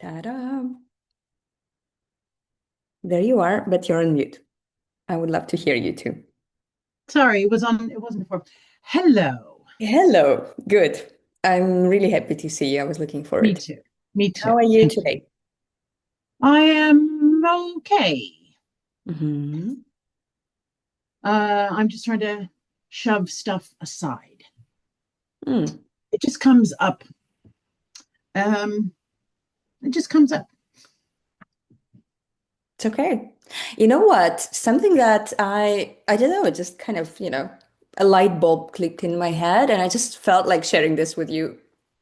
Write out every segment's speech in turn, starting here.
Ta-da. There you are, but you're on mute. I would love to hear you too. Sorry, it wasn't before. Hello. Hello. Good. I'm really happy to see you. I was looking Me forward. too. Me How too. are you Thank you. today? I am okay. Hmm. I'm just trying to shove stuff aside. Mm, It just comes up. Um, it just comes up. it's okay. You know what? Something that I don't know, it just kind of, a light bulb clicked in my head, and I just felt like sharing this with you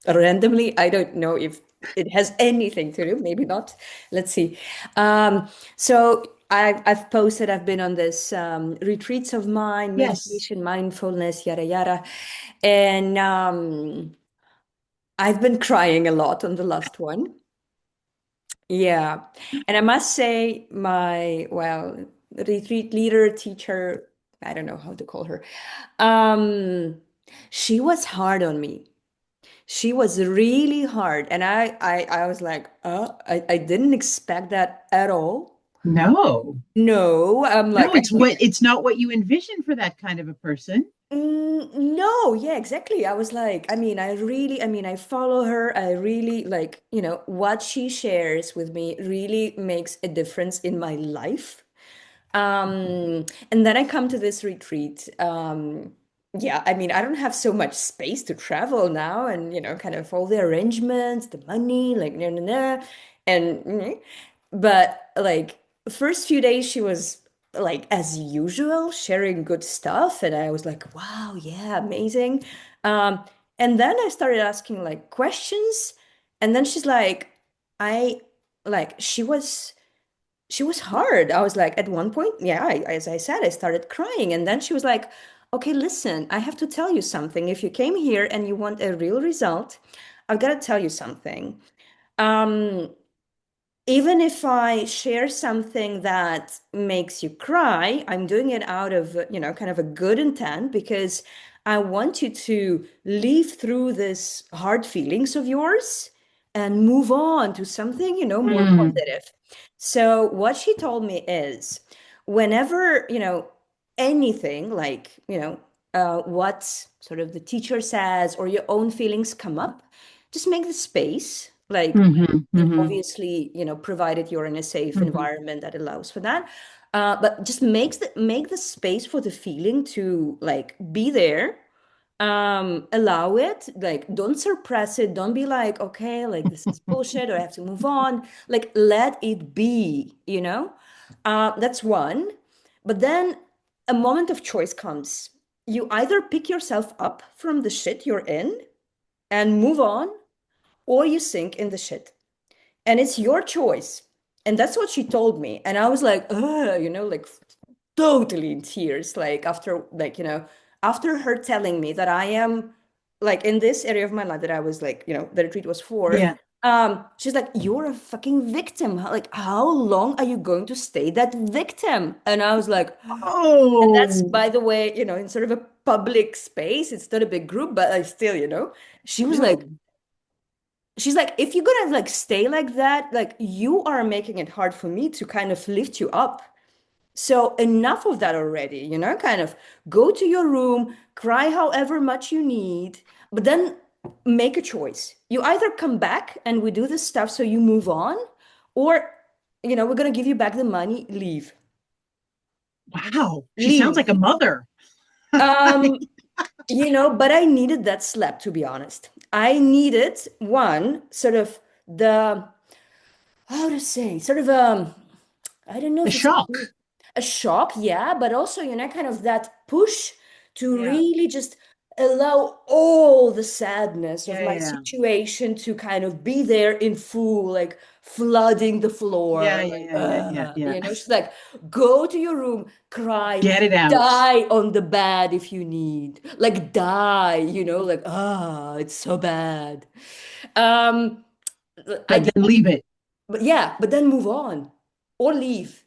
randomly. I don't know if it has anything to do, maybe not. Let's see. Um, so I've posted, I've been on this retreats of mind, Yes. meditation, mindfulness, yada yada. And I've been crying a lot on the last one. Yeah. And I must say, retreat leader, teacher, I don't know how to call her. Um, she was hard on me. She was really hard. And I was like, I didn't expect that at all. No. No, I'm No, like, I think, it's not what you envision for that kind of a person. no, yeah, exactly. I was like, I follow her. I really like, what she shares with me really makes a difference in my life. And then I come to this retreat. Yeah, I don't have so much space to travel now, and kind of all the arrangements, the money, like no, no, no, and but like first few days she was like as usual sharing good stuff, and I was like, wow, yeah, amazing. Um, and then I started asking like questions, and then she's like, I like she was hard. I was like, at one point, yeah, as I said, I started crying. And then she was like, okay, listen, I have to tell you something. If you came here and you want a real result, I've got to tell you something. Um, Even if I share something that makes you cry, I'm doing it out of, kind of a good intent because I want you to leave through this hard feelings of yours and move on to something, more Mm. positive. So what she told me is whenever, anything like, what sort of the teacher says or your own feelings come up, just make the space. Like Hmm. Hmm. obviously, provided you're in a safe Hmm. environment that allows for that. But just make the space for the feeling to like be there. Allow it, like don't suppress it. Don't be like, okay, like this is bullshit or I have to move on. Like let it be, That's one. But then a moment of choice comes. You either pick yourself up from the shit you're in and move on, or you sink in the shit, and it's your choice. And that's what she told me, and I was like, like totally in tears, like after her telling me that I am like in this area of my life that I was like, the retreat was for. Yeah. She's like, you're a fucking victim. Like, how long are you going to stay that victim? And I was like, and that's, Oh, by the way, in sort of a public space. It's not a big group, but I still, she was like, no. she's like, if you're gonna like stay like that, like you are making it hard for me to kind of lift you up. So enough of that already, kind of go to your room, cry however much you need, but then make a choice. You either come back and we do this stuff so you move on, or, we're gonna give you back the money, leave. Wow. She sounds like Leave. a mother. Um, but I needed that slap, to be honest. I needed one sort of the how to say sort of I don't know A if it's shock. a shock, yeah, but also, kind of that push to Yeah. really just allow all the sadness of Yeah. my Yeah. situation to kind of be there in full, like flooding the Yeah. floor. Yeah. Like, Yeah. Yeah. Yeah. Yeah. she's like, go to your room, cry, Get it out. die on the bed if you need, like die, like, it's so bad. Um, But then leave it. but yeah, but then move on or leave.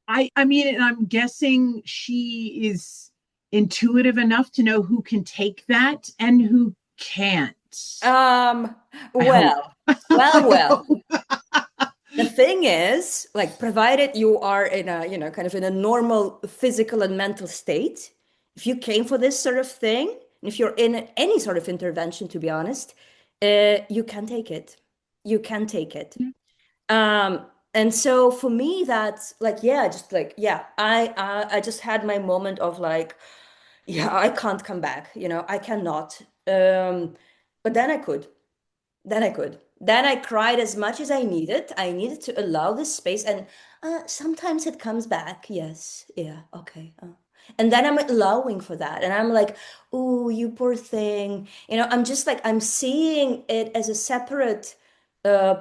I mean, and I'm guessing she is intuitive enough to know who can take that and who can't. Um, I well, hope. Well, I well. hope. The thing is, like, provided you are in a, you know, kind of in a normal physical and mental state, if you came for this sort of thing, and if you're in any sort of intervention, to be honest, you can take it. You can take it. Um, and so for me, that's like, yeah, just like, yeah, I just had my moment of like, yeah, I can't come back, you know, I cannot. But then I could. Then I could. Then I cried as much as I needed. I needed to allow this space, and sometimes it comes back. Yes, yeah, okay. And then I'm allowing for that, and I'm like, "Oh, you poor thing." You know, I'm just like I'm seeing it as a separate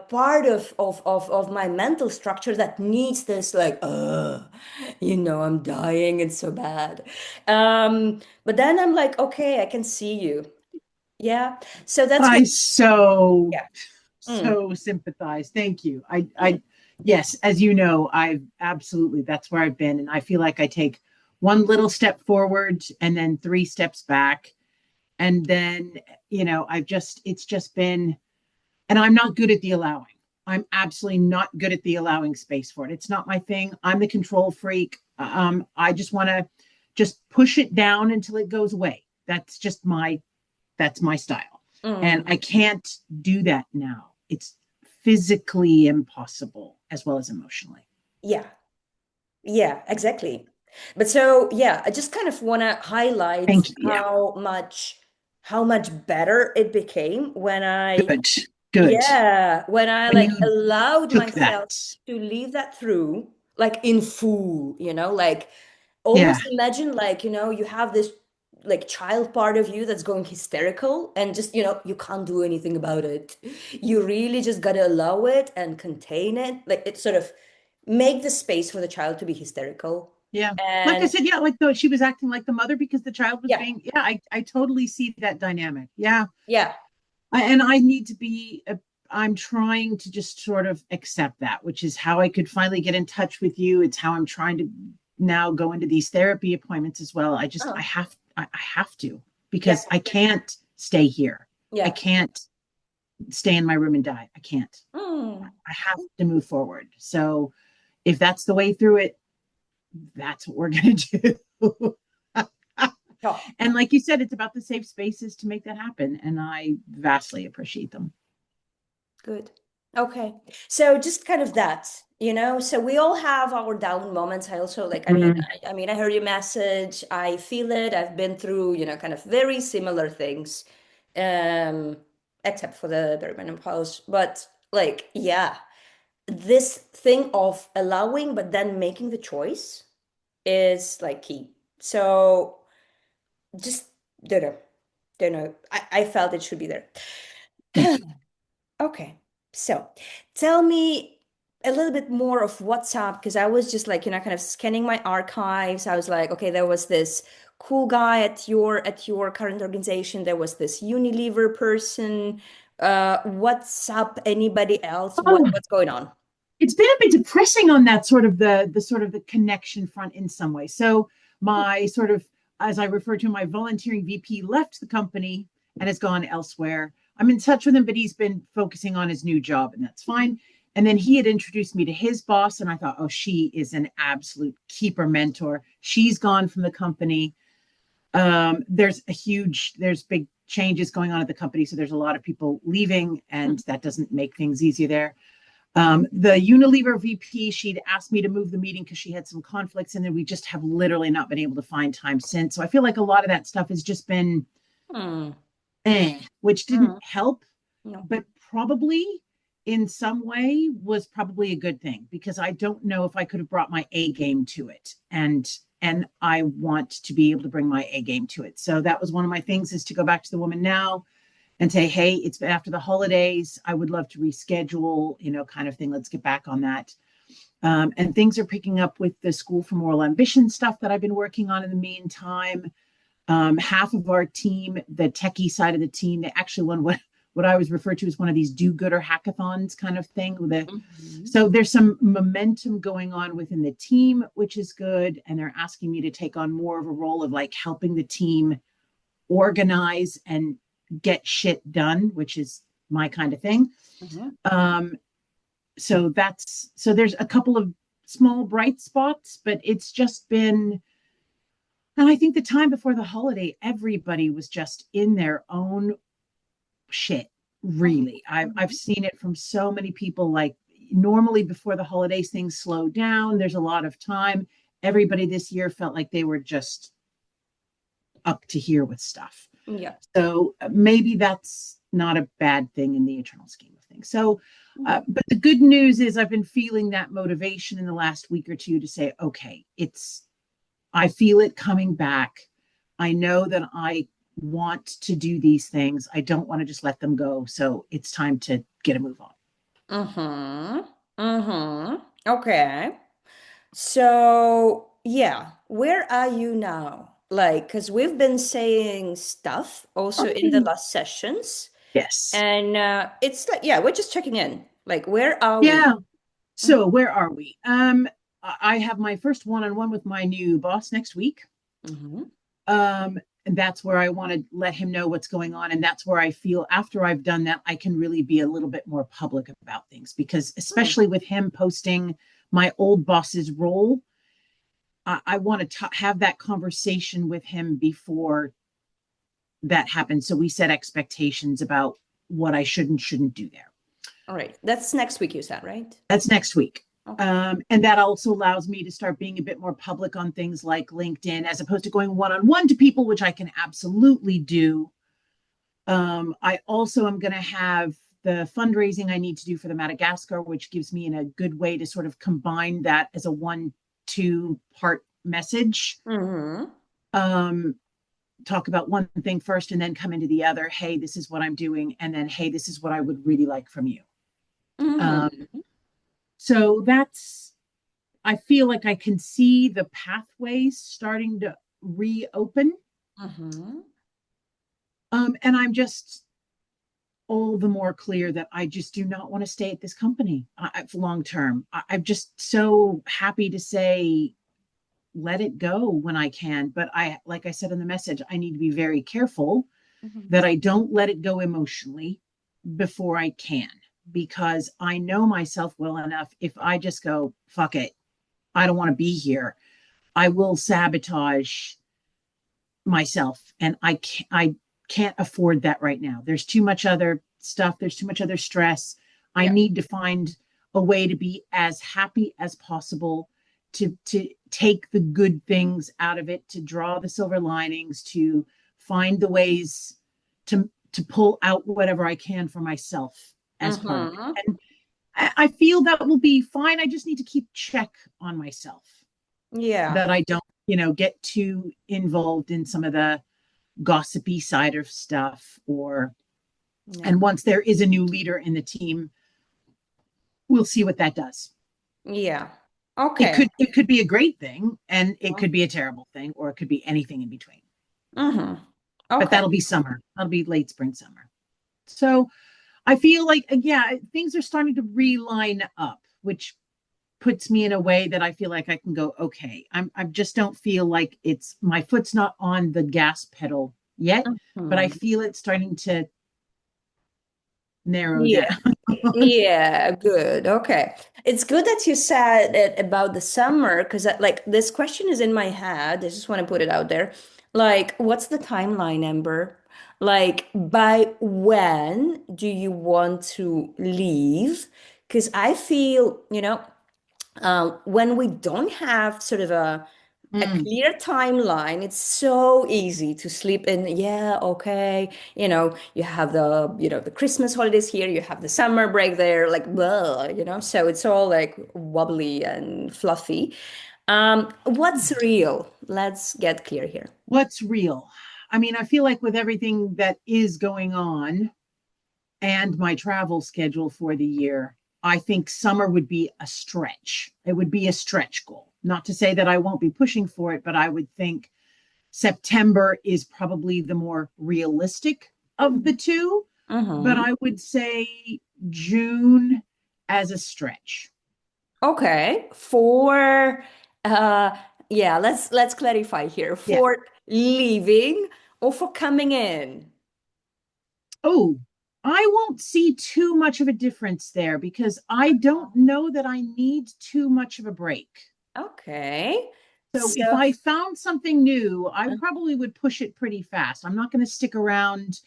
part of my mental structure that needs this, like, you know, I'm dying. It's so bad. But then I'm like, okay, I can see you. Yeah. So that's what. I so Yeah. Mm. so sympathize. Thank you. Yes, as you know, I've absolutely, that's where I've been. And I feel like I take one little step forward and then three steps back. And then, it's just been, and I'm not good at the allowing. I'm absolutely not good at the allowing space for it. It's not my thing. I'm the control freak. I just want to just push it down until it goes away. That's my style. And Mm. I can't do that now. It's physically impossible as well as emotionally. Yeah, yeah, exactly. But so yeah, I just kind of want to highlight Thank you. Yeah. how much better it became when I, Good. Good. yeah, when I When like you allowed took that. myself to leave that through, like in full, you know, like Yeah. almost imagine like, you know, you have this like child part of you that's going hysterical and just, you know, you can't do anything about it. You really just gotta allow it and contain it. Like it sort of make the space for the child to be hysterical. Yeah. Like I And said, yeah, like though she was acting like the mother because the child was yeah, being, yeah, I totally see that dynamic. Yeah. yeah. And I need to I'm trying to just sort of accept that, which is how I could finally get in touch with you. It's how I'm trying to now go into these therapy appointments as well. Oh, I have to, yeah, because I can't stay here. I yeah. can't stay in my room and die. I can't. Mm. I have to move forward. So if that's the way through it, that's what we're going to do. Oh, And like you said, it's about the safe spaces to make that happen. And I vastly appreciate them. good. Okay. So just kind of that, you know, so we all have our down moments. I also like, Mm. I mean, I heard your message. I feel it. I've been through, you know, kind of very similar things, um, except for the perimenopause. But like, yeah, this thing of allowing, but then making the choice is like key. So just don't know, don't know. I felt it should be there. Thank you. Okay, so tell me a little bit more of what's up because I was just like, you know, kind of scanning my archives. I was like, okay, there was this cool guy at your current organization. There was this Unilever person. What's up? Anybody else? Oh, What's going on? it's been a bit depressing on that sort of the sort of the connection front in some way. So my sort of, as I refer to, my volunteering VP left the company and has gone elsewhere. I'm in touch with him, but he's been focusing on his new job, and that's fine. And then he had introduced me to his boss, and I thought, oh, she is an absolute keeper mentor. She's gone from the company. There's big changes going on at the company, so there's a lot of people leaving, and that doesn't make things easier there. The Unilever VP, she'd asked me to move the meeting because she had some conflicts, and then we just have literally not been able to find time since. So I feel like a lot of that stuff has just been Hmm. which didn't Hmm. help, No. but probably in some way was probably a good thing, because I don't know if I could have brought my A game to it. And I want to be able to bring my A game to it. So that was one of my things, is to go back to the woman now and say, hey, it's after the holidays. I would love to reschedule, kind of thing. Let's get back on that. And things are picking up with the School for Moral Ambition stuff that I've been working on in the meantime. Half of our team, the techie side of the team, they actually won what I was referred to as one of these do-gooder hackathons kind of thing. Mhm. So there's some momentum going on within the team, which is good. And they're asking me to take on more of a role of like helping the team organize and get shit done, which is my kind of thing. Mhm. Um, so there's a couple of small bright spots, but it's just been, and I think the time before the holiday, everybody was just in their own shit. Really, I've Mhm. seen it from so many people. Like normally before the holidays, things slow down. There's a lot of time. Mhm. Everybody this year felt like they were just up to here with stuff. Yeah. So maybe that's not a bad thing in the eternal scheme of things. So, Mhm. but the good news is I've been feeling that motivation in the last week or two to say, okay, I feel it coming back. I know that I want to do these things. I don't want to just let them go. So it's time to get a move on. Mm-hmm. Mm-hmm. Okay. So, yeah, where are you now? Like, because we've been saying stuff also in the Okay. last sessions, Yes. and it's like, yeah, we're just checking in. Like, where are we? Yeah. So where are we? I have my first one-on-one with my new boss next week. Mm-hmm. And that's where I want to let him know what's going on. And that's where I feel after I've done that, I can really be a little bit more public about things because, especially with him posting my old boss's role, I want to have that conversation with him before that happens. So we set expectations about what I should and shouldn't do there. All right. That's next week, you said, right? That's next week. Okay. And that also allows me to start being a bit more public on things like LinkedIn, as opposed to going one on one to people, which I can absolutely do. I also am going to have the fundraising I need to do for the Madagascar, which gives me a good way to sort of combine that as a 1-2 part message. Mm-hmm. Um, Talk about one thing first and then come into the other. Hey, this is what I'm doing. And then, hey, this is what I would really like from you. Um, Mm-hmm. so that's, I feel like I can see the pathways starting to reopen. Mm-hmm. And I'm just all the more clear that I just do not want to stay at this company for long term. I'm just so happy to say, let it go when I can. But like I said in the message, I need to be very careful Mm-hmm. that I don't let it go emotionally before I can, because I know myself well enough. If I just go, fuck it, I don't want to be here, I will sabotage myself. And I can't afford that right now. There's too much other stuff, there's too much other stress. I Yeah. need to find a way to be as happy as possible, to take the good things out of it, to draw the silver linings, to find the ways to pull out whatever I can for myself as part of it. Mm-hmm. And I feel that will be fine. I just need to keep check on myself Yeah. that I don't, get too involved in some of the gossipy side of stuff. Or Yeah. and once there is a new leader in the team, we'll see what that does. Yeah. it Okay. could it could be a great thing, and it could be a terrible thing, or it could be anything in between. Mm-hmm. But Okay. that'll be summer, that'll be late spring summer. So I feel like, yeah, things are starting to reline up, which puts me in a way that I feel like I can go, okay, I just don't feel like it's my foot's not on the gas pedal yet, but I Mhm. feel it starting to narrow Yeah. down. Yeah, good. Okay. It's good that you said it about the summer because like this question is in my head. I just want to put it out there. Like, what's the timeline, Amber? Like, by when do you want to leave? Because I feel, when we don't have sort of a Mm, clear timeline, it's so easy to slip in. Yeah, okay. You have the Christmas holidays here, you have the summer break there, like, blah, so it's all like wobbly and fluffy. What's real? Let's get clear here. what's real? I mean, I feel like with everything that is going on and my travel schedule for the year, I think summer would be a stretch. It would be a stretch goal. Not to say that I won't be pushing for it, but I would think September is probably the more realistic of the two. But Mm-hmm. I would say June as a stretch. Okay. For yeah, let's clarify here. Yeah. For leaving or for coming in? Oh, I won't see too much of a difference there because I don't know that I need too much of a break. Okay. So if So, I found something new, I probably would push it pretty fast. I'm not going to stick around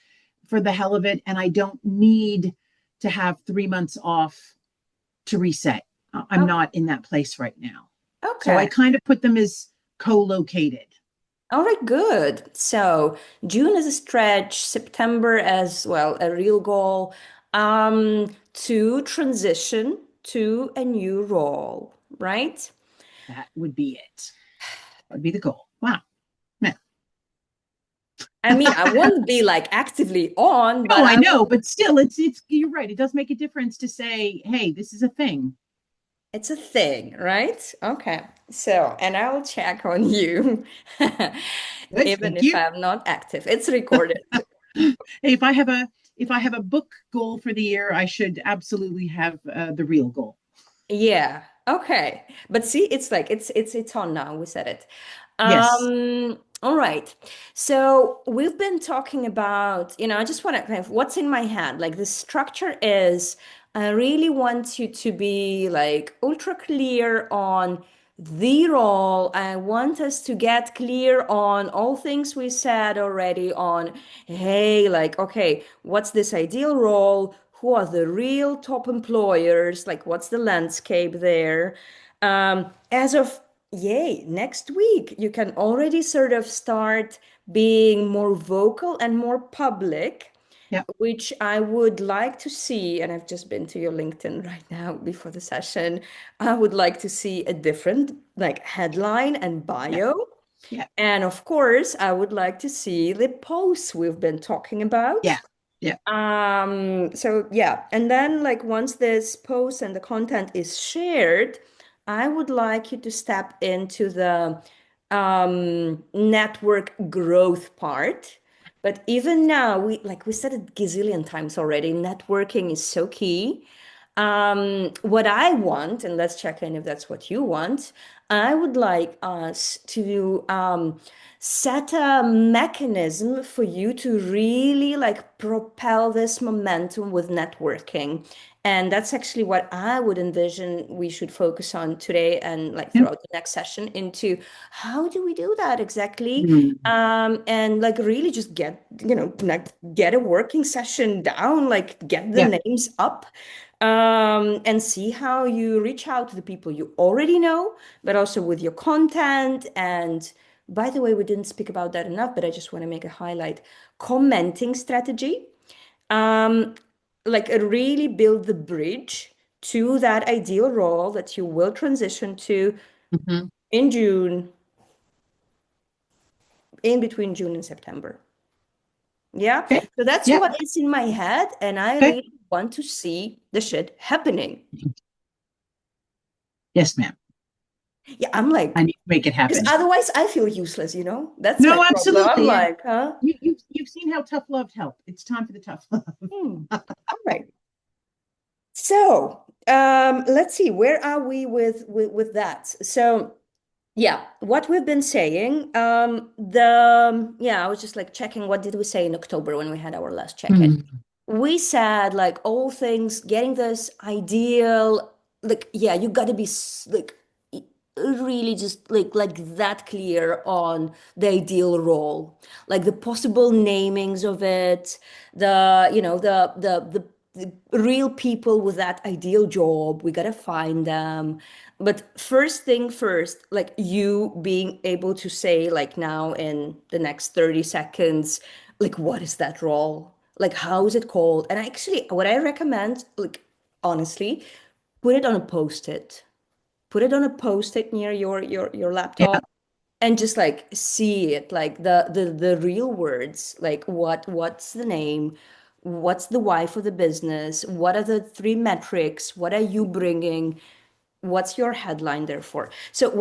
for the hell of it, and I don't need to have 3 months off to reset. I'm okay. not in that place right now. So I Okay. kind of put them as co-located. All right, good. So June is a stretch, September as well, a real goal, to transition to a new role, right? That would be it. That would be the goal. Wow. Yeah. I mean, I won't be like actively on, but No, I I know, will. but still, it's you're right. It does make a difference to say, hey, this is a thing. It's a thing, right? Okay. So, and I will check on you, Good, even thank if you. I'm not active. It's recorded. Hey, if I have a book goal for the year, I should absolutely have the real goal. Yeah. Okay. But see, it's like it's on now. We said it. Yes. All right. So we've been talking about, I just want to kind of what's in my head. Like the structure is, I really want you to be like ultra clear on the role. I want us to get clear on all things we said already on, hey, like, okay, what's this ideal role? Who are the real top employers? Like, what's the landscape there? As of, yay, next week, you can already sort of start being more vocal and more public, Yeah. which I would like to see. And I've just been to your LinkedIn right now before the session. I would like to see a different, like, headline and Yeah. bio. Yeah. And of course, I would like to see the posts we've been talking about. Yeah. Yeah. So yeah, and then like once this post and the content is shared, I would like you to step into the network growth part. But even now, we said it gazillion times already, networking is so key. What I want, and let's check in if that's what you want, I would like us to set a mechanism for you to really like propel this momentum with networking. And that's actually what I would envision we should focus on today and like Yeah. throughout the next session into how do we do that exactly? Mm. And like really just get, like get a working session down, like get the Yeah. names up, and see how you reach out to the people you already know, but also with your content. And by the way, we didn't speak about that enough, but I just want to make a highlight. Commenting strategy, um, like really build the bridge to that ideal role that you will transition to Mhm. in June, in between June and September. Yeah. Okay. So that's Yeah. what is in my head. And I Okay. really want to see the shit happening. Yes, ma'am. Yeah. I'm I like, need to make it because happen. otherwise I feel useless. That's my No, problem. I'm absolutely. And like, huh? you've seen how tough love help. It's time for the tough love. Hmm. All right. So, let's see, where are we with that? So, yeah, what we've been saying, yeah, I was just like checking what did we say in October when we had our last check-in. Mm. We said like all things getting this ideal, like yeah, you got to be like really just like that clear on the ideal role, like the possible namings of it, the real people with that ideal job, we got to find them. But first thing first, like you being able to say like now in the next 30 seconds, like what is that role, like how is it called? And actually what I recommend, like honestly, put it on a post-it, put it on a post-it near your Yeah. laptop, and just like see it, like the real words, like what's the name, what's the why for the business, what are the three metrics, what are you bringing, what's your headline there for? So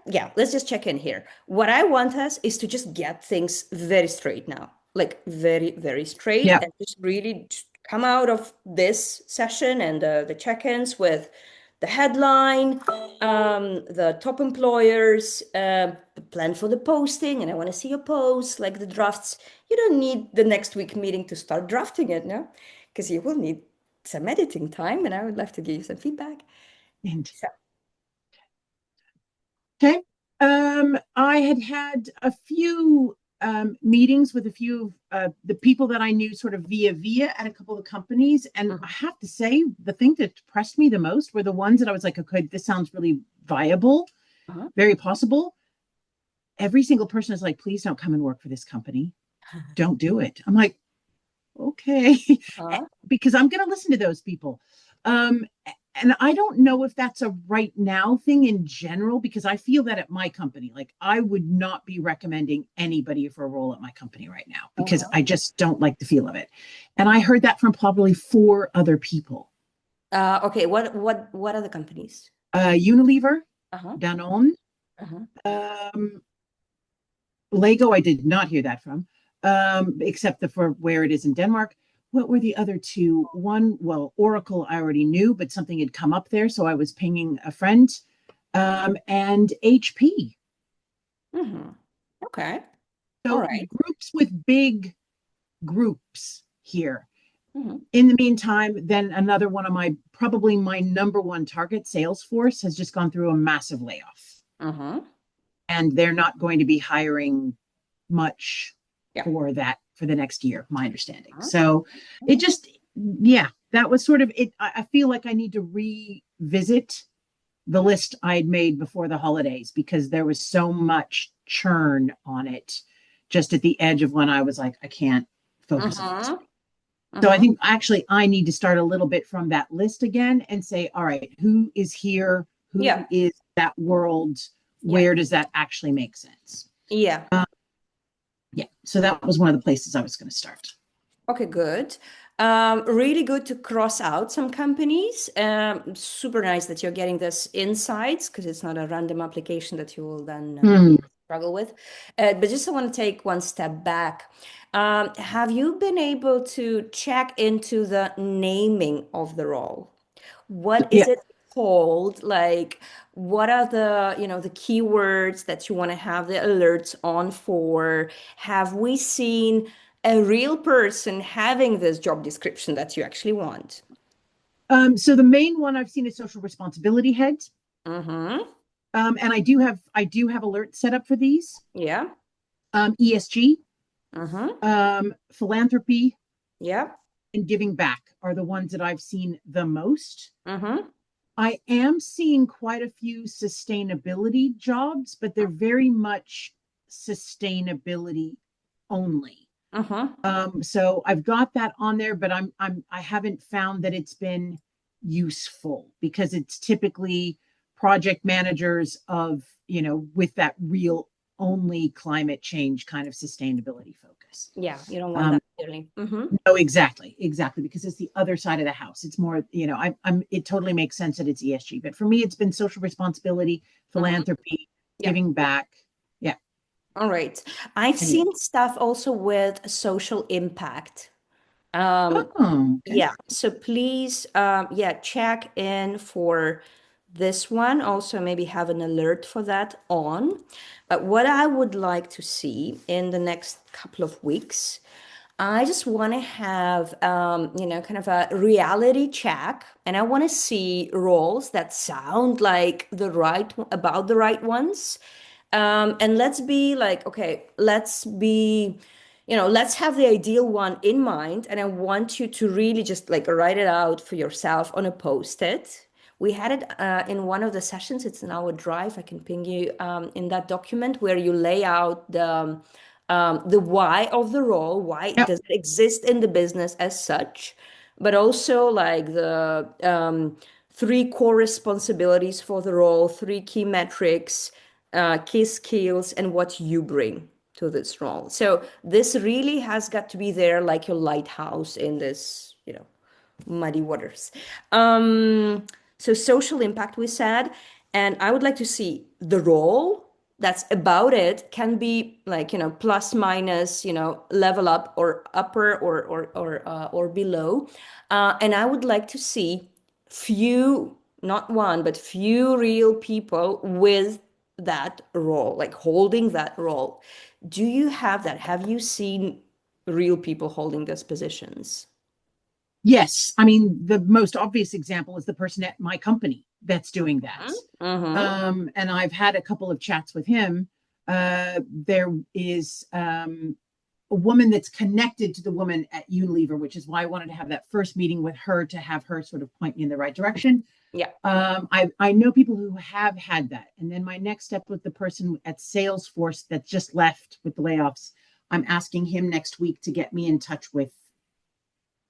yeah, let's just check in here. What I want us is to just get things very straight now, like very, very straight, Yeah. and just really come out of this session and the check-ins with the headline, the top employers, the plan for the posting, and I want to see your posts, like the drafts. You don't need the next week meeting to start drafting it, no? because you will need some editing time, and I would love to give you some feedback. And So, okay. I had had a few meetings with a few of the people that I knew sort of via at a couple of companies. And I mhm. have to say, the thing that impressed me the most were the ones that I was like, okay, this sounds really viable, Uh-huh. very possible. Every single person is like, please don't come and work for this company. Don't do it. I'm like, okay, Uh-huh. because I'm going to listen to those people. Um, and I don't know if that's a right now thing in general, because I feel that at my company, like I would not be recommending anybody for a role at my company right now because Uh-huh. I just don't like the feel of it. And I heard that from probably four other people. Okay, what are the companies? Unilever, Uh-huh. Danone, Uh-huh. um, Lego, I did not hear that from, except for where it is in Denmark. What were the other two? One, well, Oracle, I already knew, but something had come up there. So I was pinging a friend, and HP. Mm-hmm. Okay. All So right. groups with big groups here. Mm-hmm. In the meantime, then another one of probably my number one target, Salesforce, has just gone through a massive layoff. Uh-huh. And they're not going to be hiring much Yeah. for that for the next year, my understanding. Uh-huh. So it just, yeah, that was sort of it. I feel like I need to revisit the list I'd made before the holidays because there was so much churn on it just at the edge of when I was like, I can't focus on this. Uh-huh. So I Uh-huh. think actually I need to start a little bit from that list again and say, all right, who is here? Who Yeah. is that world? Yeah. Where does that actually make sense? Yeah. Yeah. So that was one of the places I was going to start. Okay, good. Really good to cross out some companies. Super nice that you're getting this insights because it's not a random application that you will then Hmm. struggle with. But just I want to take one step back. Have you been able to check into the naming of the role? What is Yeah. it called? Like, what are the keywords that you want to have the alerts on for? Have we seen a real person having this job description that you actually want? So the main one I've seen is social responsibility heads. Mm-hmm. And I do have alerts set up for these. Yeah. ESG, Mm-hmm. philanthropy, Yeah. and giving back are the ones that I've seen the most. Mm-hmm. I am seeing quite a few sustainability jobs, but they're very much sustainability only. Mm-hmm. So I've got that on there, but I haven't found that it's been useful because it's typically project managers of, with that real only climate change kind of sustainability focus. Yeah, you don't want Um, that really. Mm-hmm. no, exactly, because it's the other side of the house. It's more, it totally makes sense that it's ESG, but for me, it's been social responsibility, Mm-hmm. philanthropy, Yeah. giving back. Yeah. All right. I've And seen stuff also with social impact. Um, oh, okay. yeah, so please, yeah, check in for this one. Also, maybe have an alert for that on. But what I would like to see in the next couple of weeks, I just want to have, kind of a reality check, and I want to see roles that sound like about the right ones. And let's be like, okay, let's have the ideal one in mind. And I want you to really just like write it out for yourself on a post-it. We had it in one of the sessions. It's in our drive. I can ping you in that document where you lay out the why of the role, why Yep. does it exist in the business as such, but also like the three core responsibilities for the role, three key metrics, key skills, and what you bring to this role. So this really has got to be there like your lighthouse in this, muddy waters. So social impact we said, and I would like to see the role that's about it can be like plus minus level up or upper or below, and I would like to see few, not one but few real people with that role, like holding that role. Do you have that? Have you seen real people holding those positions? Yes. I mean, the most obvious example is the person at my company that's doing that. Mm-hmm. And I've had a couple of chats with him. There is a woman that's connected to the woman at Unilever, which is why I wanted to have that first meeting with her to have her sort of point me in the right direction. Yeah. I know people who have had that. And then my next step with the person at Salesforce that just left with the layoffs, I'm asking him next week to get me in touch with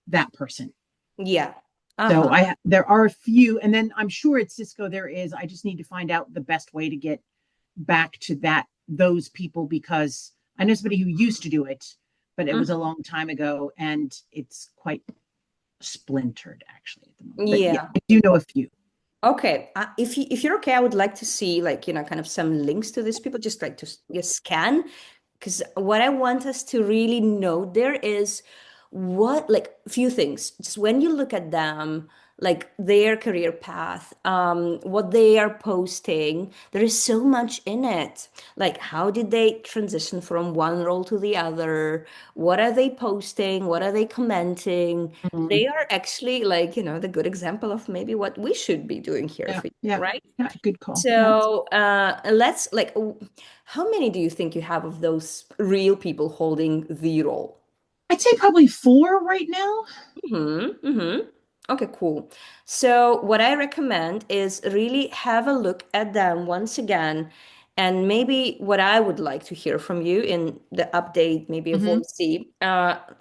that person. Yeah. So Uh-huh. there are a few, and then I'm sure at Cisco there is. I just need to find out the best way to get back to those people because I know somebody who used to do it, but it was a long time ago, and it's quite splintered actually at the moment. But yeah, Yeah. I do know a few. Okay. If you're okay, I would like to see like, kind of some links to these people, just like to just scan. Because what I want us to really know there is what, like, a few things. Just when you look at them, like their career path, what they are posting, there is so much in it. Like, how did they transition from one role to the other? What are they posting? What are they commenting? Mhm. They are actually like, the good example of maybe what we should be doing here Yeah, for you, yeah, right? yeah. Good call. Yeah, So let's like, how many do you think you have of those real people holding the role? I'd say probably four right now. Mm-hmm, mm-hmm. Okay, cool. So what I recommend is really have a look at them once again. And maybe what I would like to hear from you in the update, maybe a Hmm. voice,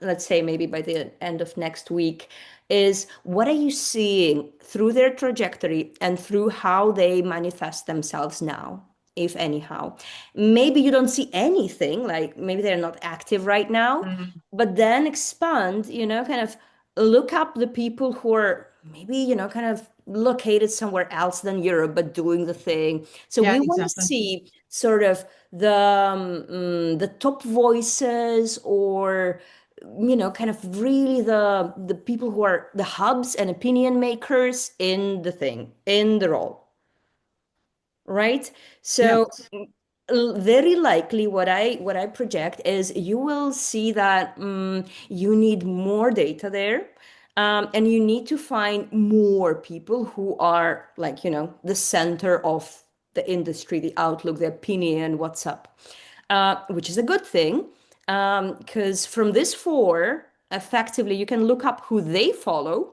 let's say maybe by the end of next week, is what are you seeing through their trajectory and through how they manifest themselves now, if anyhow. Maybe you don't see anything, like maybe they're not active right now, Hmm. but then expand, kind of look up the people who are maybe, kind of located somewhere else than Europe, but doing the thing. So Yeah, we want to exactly. see sort of the top voices, or kind of really the people who are the hubs and opinion makers in the thing, in the role, right? Yeah, So very likely what I project is you will see that you need more data there, and you need to find more people who are like, the center of the industry, the outlook, the opinion, what's up, which is a good thing, because from this four, effectively, you can look up who they follow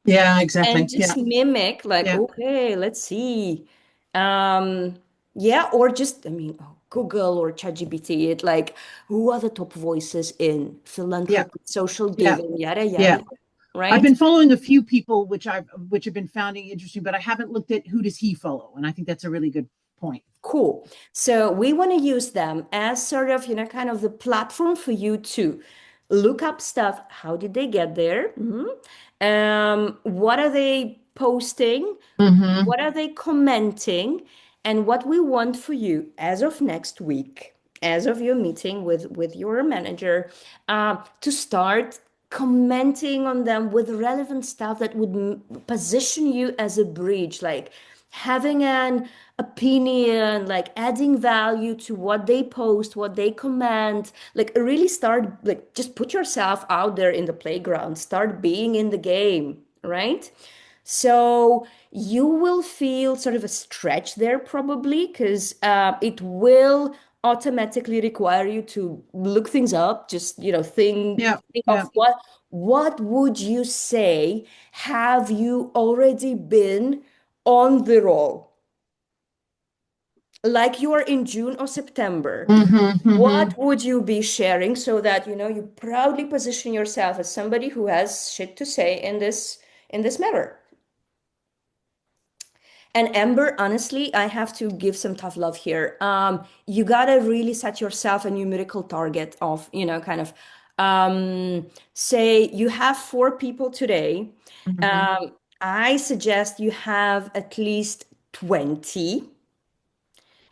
yeah, and exactly. just Yeah, mimic, like, yeah, okay, let's see. um yeah, or just, I mean, Google or ChatGPT it, like, who are the top voices in yeah, philanthropy, social yeah, giving, yada yada yeah. yada, I've right? been following a few people which have been finding interesting, but I haven't looked at who does he follow, and I think that's a really good point. Cool. So we want to use them as sort of, kind of the platform for you to look up stuff. How did they get there? What are they posting? Hmm. What are they commenting? And what we want for you as of next week, as of your meeting with your manager, to start commenting on them with relevant stuff that would position you as a bridge, like having an opinion, like adding value to what they post, what they comment, like really start, like, just put yourself out there in the playground, start being in the game, right? So you will feel sort of a stretch there probably, because it will automatically require you to look things up. Just, Yeah, think of yeah. what would you say? Have you already been on the roll? Like you are in June or September. Hmm. Hmm. What would you be sharing so that you proudly position yourself as somebody who has shit to say in this matter? And Amber, honestly, I have to give some tough love here. You gotta really set yourself a numerical target of, kind of, say you have four people today. Hmm. Um, I suggest you have at least 20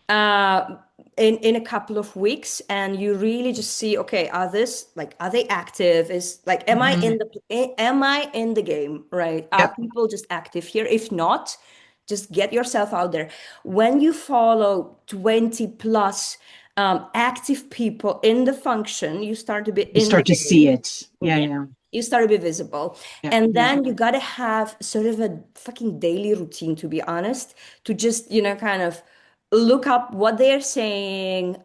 uh, in a couple of weeks, and you really just see, okay, are they active? Is like, Hmm. am I in the game, right? Are Yep. people just active here? If not, just get yourself out there. When you follow 20 plus active people in the function, you start to be You in the start to see game. it. Yeah, Yeah. yeah. You start to be visible. Yeah. And Yeah. then you got to have sort of a fucking daily routine, to be honest, to just, kind of look up what they're saying,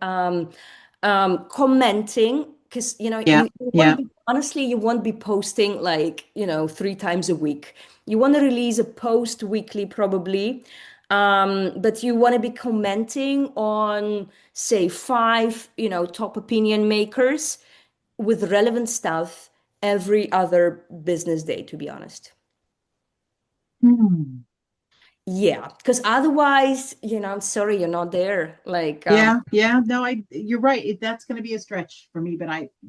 commenting, because, Yeah. you won't Yeah. be, honestly, you won't be posting like, 3 times a week. You want to release a post weekly, probably. But you want to be commenting on, say, five, top opinion makers with relevant stuff every other business day, to be honest. Hmm. Yeah, because otherwise, I'm sorry, you're not there. Like, Yeah. Yeah. No, you're right. That's going to be a stretch for me, but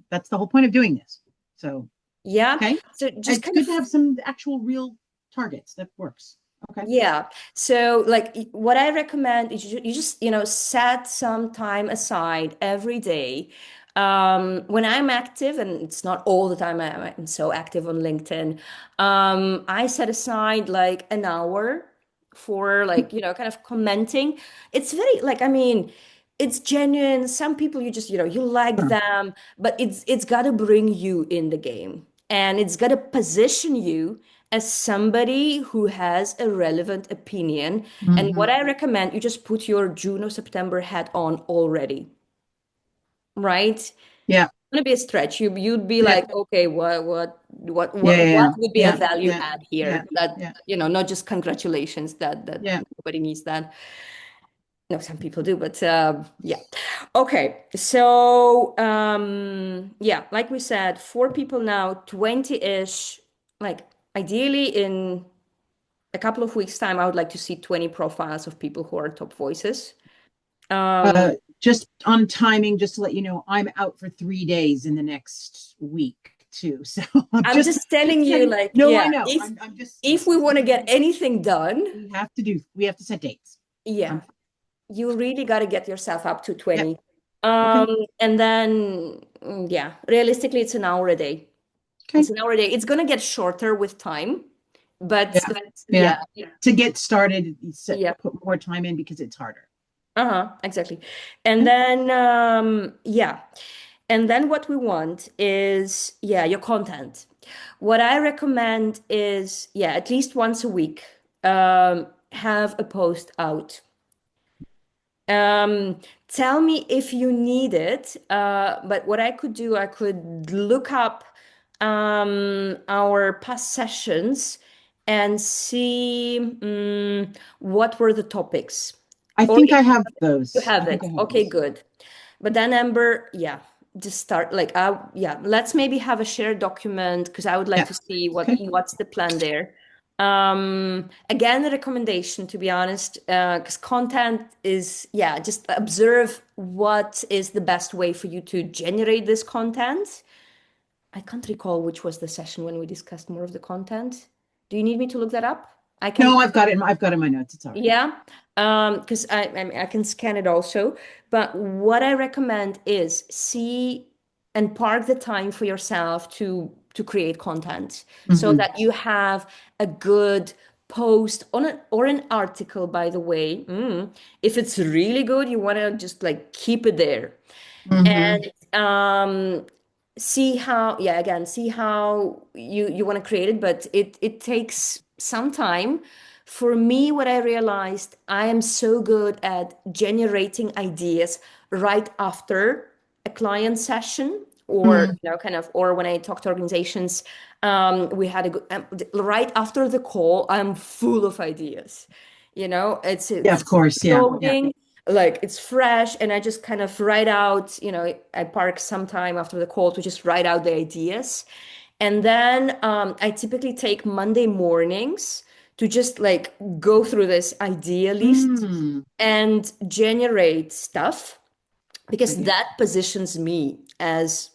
that's the whole point of doing this. So, yeah. okay. So just It's kind of, good to have some actual real targets. That works. Okay. yeah. So, like, what I recommend is you just, set some time aside every day. When I'm active, and it's not all the time I'm so active on LinkedIn, I set aside like an hour for, like, kind of commenting. It's very, like, I mean, it's genuine. Some people you just, you like Sure. them, but it's got to bring you in the game, and it's got to position you as somebody who has a relevant opinion. And Hmm. what I recommend, you just put your June or September hat on already, right? It's Yeah. gonna be a stretch. You'd be Yeah. like, okay, what Yeah. what Yeah. what would be a Yeah. value Yeah. add Yeah. here? That, Yeah. not just congratulations, that Yeah. nobody needs that. No, some people do, but yeah. Okay, so yeah, like we said, four people now, 20-ish. Like, ideally in a couple of weeks' time, I would like to see 20 profiles of people who are top voices. Um, Just on timing, just to let you know, I'm out for 3 days in the next week too. So I'm I'm just telling just you, setting. like, No, yeah, I know. if I'm just if we want to get anything done, we have to set dates. yeah, I'm you really got to get yourself up to yeah. 20. Okay. And then, yeah, realistically, it's an hour a day. It's Okay. an hour a day. It's gonna get shorter with time, but Yeah. Yeah. yeah, To get started, yeah. put more time in because it's harder. Uh-huh, exactly. And Okay. then yeah. And then what we want is, yeah, your content. What I recommend is, yeah, at least once a week, have a post out. Um, Tell me if you need it. But what I could do, I could look up our past sessions and see what were the topics. I Or think if I have you those. I have think I it. have Okay, those. good. But then, Amber, yeah, just start like, yeah, let's maybe have a shared document, because I would like Yeah. to see Okay. what's the plan there. Again, a recommendation, to be honest, because content is, yeah, just observe what is the best way for you to generate this content. I can't recall which was the session when we discussed more of the content. Do you need me to look that up? I can. No, I've got it. I've got it in my notes. It's all right. Yeah, because I can scan it also. But what I recommend is see and park the time for yourself to create content, so Hmm. that you have a good post on it, or an article, by the way. If it's really good, you want to just like keep it there. Hmm. And see how, yeah, again, see how you want to create it, but it takes some time. For me, what I realized, I am so good at generating ideas right after a client session, or Hmm. kind of, or when I talk to organizations, we had a good, right after the call, I'm full of ideas. It's Yeah, it's of course. Yeah. Yeah. flowing, like it's fresh, and I just kind of write out, I park some time after the call to just write out the ideas. And then I typically take Monday mornings to just like go through this idea list Mm. and generate stuff, Good because idea. that positions me as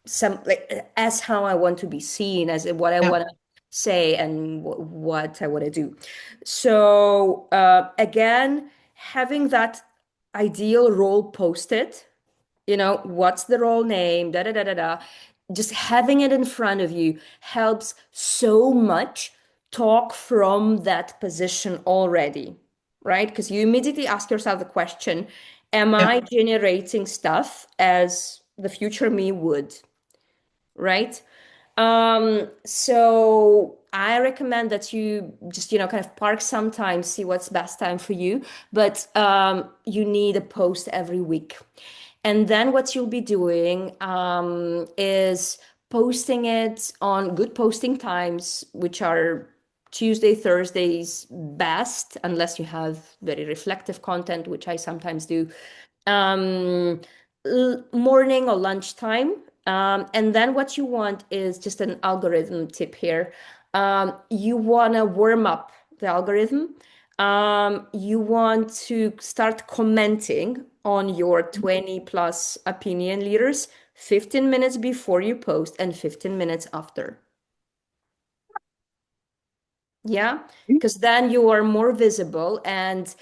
some, like, as how I want to be seen, as what I Yeah. want to say, and what I want to do. So again, having that ideal role posted, what's the role name, da da da da da. Just having it in front of you helps so much. Talk from that position already, right? Because you immediately ask yourself the question, am Yeah. I generating stuff as the future me would, right? So I recommend that you just, kind of park some time, see what's best time for you, but you need a post every week. And then what you'll be doing is posting it on good posting times, which are Tuesday, Thursdays best, unless you have very reflective content, which I sometimes do. Um, Morning or lunchtime. And then what you want is just an algorithm tip here. You want to warm up the algorithm. You want to start commenting on your 20 plus opinion leaders 15 minutes before you post and 15 minutes after. Yeah, because then you are more visible. And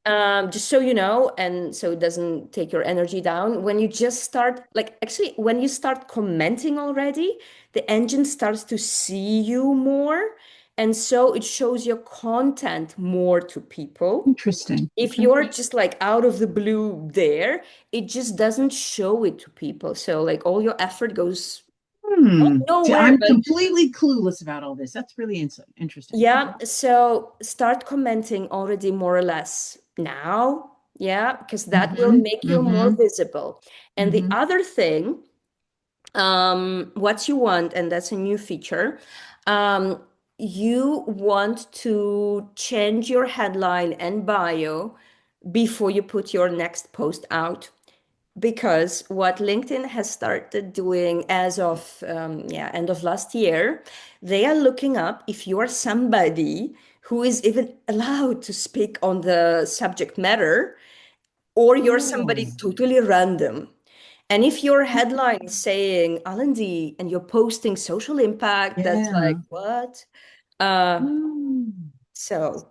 just so you know, and so it doesn't take your energy down, when you just start, like actually, when you start commenting already, the engine starts to see you more. And so it shows your content more to people. Interesting. If Okay. you're just like out of the blue there, it just doesn't show it to people. So like all your effort goes See, nowhere, I'm but completely clueless about all this. That's really interesting. yeah, Okay. so start commenting already more or less now. Yeah, because that will Mm-hmm. make you more Mm-hmm. visible. And the Mm-hmm. other thing, what you want, and that's a new feature, um, you want to change your headline and bio before you put your next post out. Because what LinkedIn has started doing as of end of last year, they are looking up if you are somebody who is even allowed to speak on the subject matter, or you're somebody Oh, totally random. And if your headline is saying L&D and you're posting social impact, that's like yeah. what? Uh, Mm. so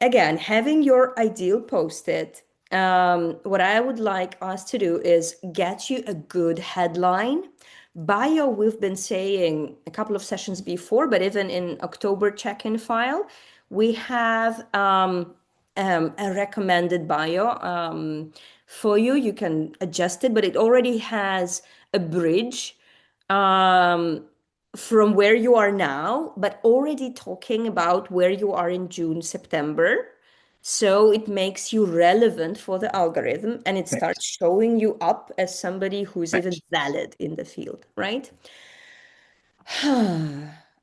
again, having your ideal posted, what I would like us to do is get you a good headline. Bio, we've been saying a couple of sessions before, but even in October check-in file, we have a recommended bio for you. You can adjust it, but it already has a bridge um, from where you are now, but already talking about where you are in June, September. So it makes you relevant for the algorithm and it starts Perfect. showing you up as somebody who's even Perfect. valid in the field, right?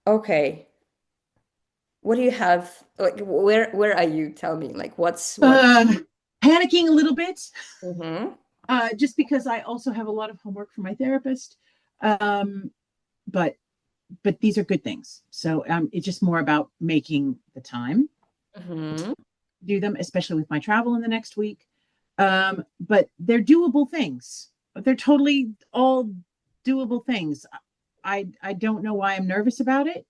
Okay. What do you have? Like, where are you? Tell me, like, what? Uh, Panicking a little bit, Mm-hmm. just because I also have a lot of homework from my therapist. Um, but these are good things. So it's just more about making the time to Mm-hmm. do them, especially with my travel in the next week. But they're doable things. They're totally all doable things. I don't know why I'm nervous about it,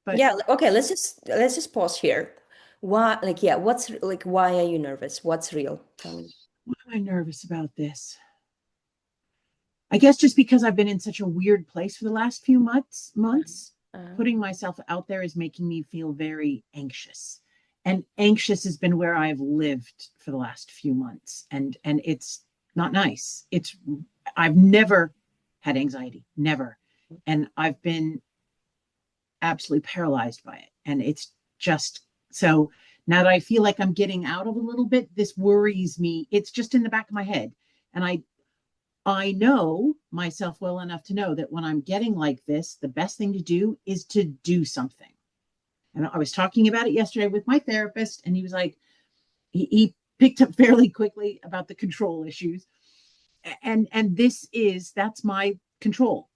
but Yeah, okay, let's just pause here. Why, like, yeah, what's like, why are you nervous? What's real? Tell me. why am I nervous about this? I guess just because I've been in such a weird place for the last few months, Uh, putting myself out there is making me feel very anxious. And anxious has been where I've lived for the last few months. And it's not nice. It's I've never had anxiety, never. And I've been absolutely paralyzed by it. And it's just so now that I feel like I'm getting out of a little bit, this worries me. It's just in the back of my head. And I know myself well enough to know that when I'm getting like this, the best thing to do is to do something. And I was talking about it yesterday with my therapist, and he was like, he picked up fairly quickly about the control issues. And that's my control,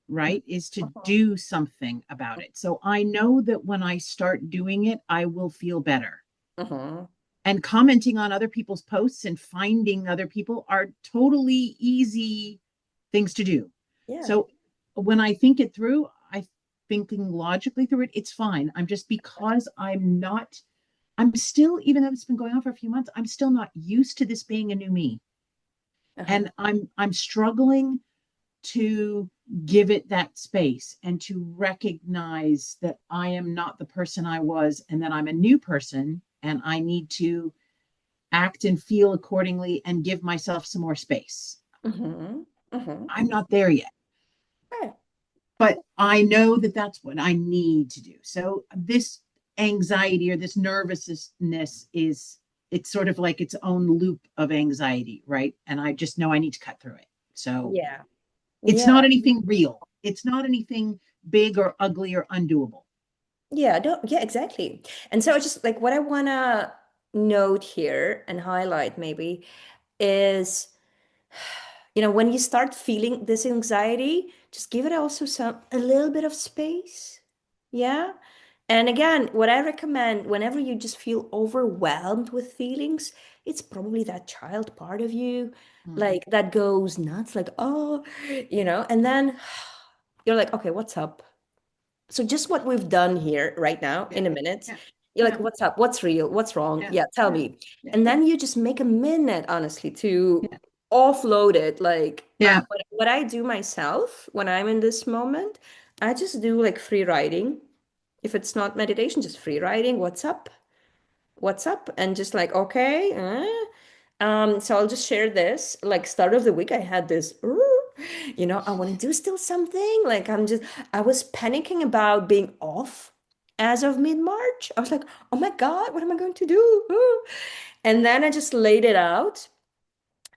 right? Is to do something about it. So I know that when I start doing it, I will feel better. uh-huh. And commenting on other people's posts and finding other people are totally easy things to do. Yeah. So when I think it through, I thinking logically through it, it's fine. I'm just because I'm still, even though it's been going on for a few months, I'm still not used to this being a new me. Uh-huh. And I'm struggling to give it that space and to recognize that I am not the person I was and that I'm a new person and I need to act and feel accordingly and give myself some more space. Uh-huh. Uh-huh. I'm not there yet. Okay. but I know that that's what I need to do. So this anxiety or this nervousness is, it's sort of like its own loop of anxiety, right? And I just know I need to cut through it. So Yeah. it's Yeah. not anything real. It's not anything big or ugly or undoable. Yeah, no, yeah, exactly. And so just like what I want to note here and highlight maybe is, when you start feeling this anxiety, just give it also a little bit of space. Yeah. And again, what I recommend whenever you just feel overwhelmed with feelings, it's probably that child part of you, Mm. like that goes nuts, like, oh, and then you're like, okay, what's up? So just what we've done here right now Yeah, in a minute, yeah, you're like, yeah, what's up? What's real? What's wrong? yeah, Yeah, tell yeah, me. yeah, And then you just make a minute, honestly, to yeah, offload it. Like yeah. what I do myself when I'm in this moment, I just do like free writing. If it's not meditation, just free writing. What's up? What's up? And just like, okay. So I'll just share this. Like start of the week, I had this, I want to do still something. Like I was panicking about being off as of mid-March. I was like, oh my God, what am I going to do? And then I just laid it out.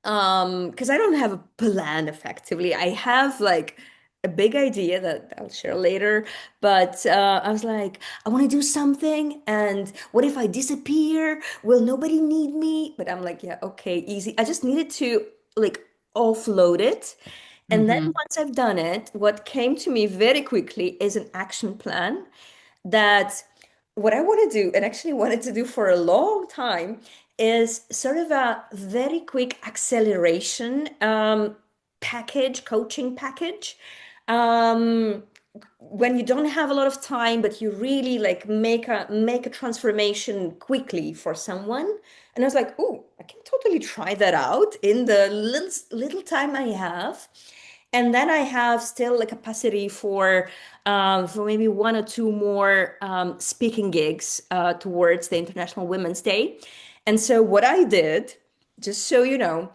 Because I don't have a plan effectively. I have like a big idea that I'll share later, but I was like, I want to do something, and what if I disappear? Will nobody need me? But I'm like, yeah, okay, easy. I just needed to like offload it. And then Mm-hmm. once I've done it, what came to me very quickly is an action plan that what I want to do, and actually wanted to do for a long time, is sort of a very quick acceleration package, coaching package. Um, when you don't have a lot of time, but you really like make a transformation quickly for someone. And I was like, oh, I can totally try that out in the little time I have. And then I have still a capacity for maybe one or two more speaking gigs towards the International Women's Day. And so what I did, just so you know,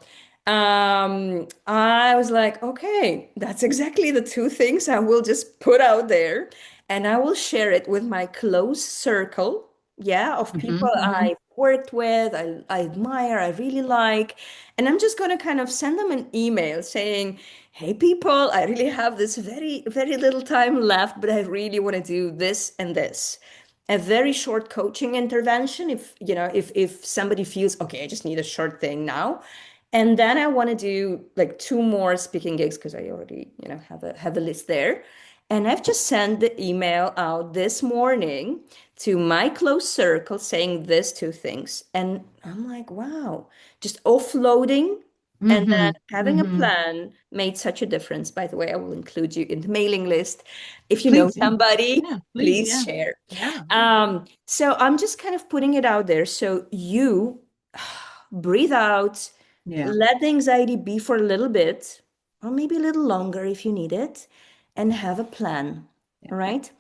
I was like, okay, that's exactly the two things I will just put out there, and I will share it with my close circle, yeah, of Mm-hmm. people Mm-hmm. I've worked with, I admire, I really like. And I'm just going to kind of send them an email saying, hey, people, I really have this very, very little time left, but I really want to do this and this. A very short coaching intervention if somebody feels okay, I just need a short thing now. And then I want to do like two more speaking gigs because I already, have a list there. And I've just sent the email out this morning to my close circle saying these two things. And I'm like, wow, just offloading and then Mm-hmm. having a Mm-hmm. plan made such a difference. By the way, I will include you in the mailing list. If you know Please, yeah, somebody, yeah, please, please yeah, share. yeah, yeah, So I'm just kind of putting it out there. So you breathe out, yeah, let the anxiety be for a little bit, or maybe a little longer if you need it, and have a plan. yeah. All right.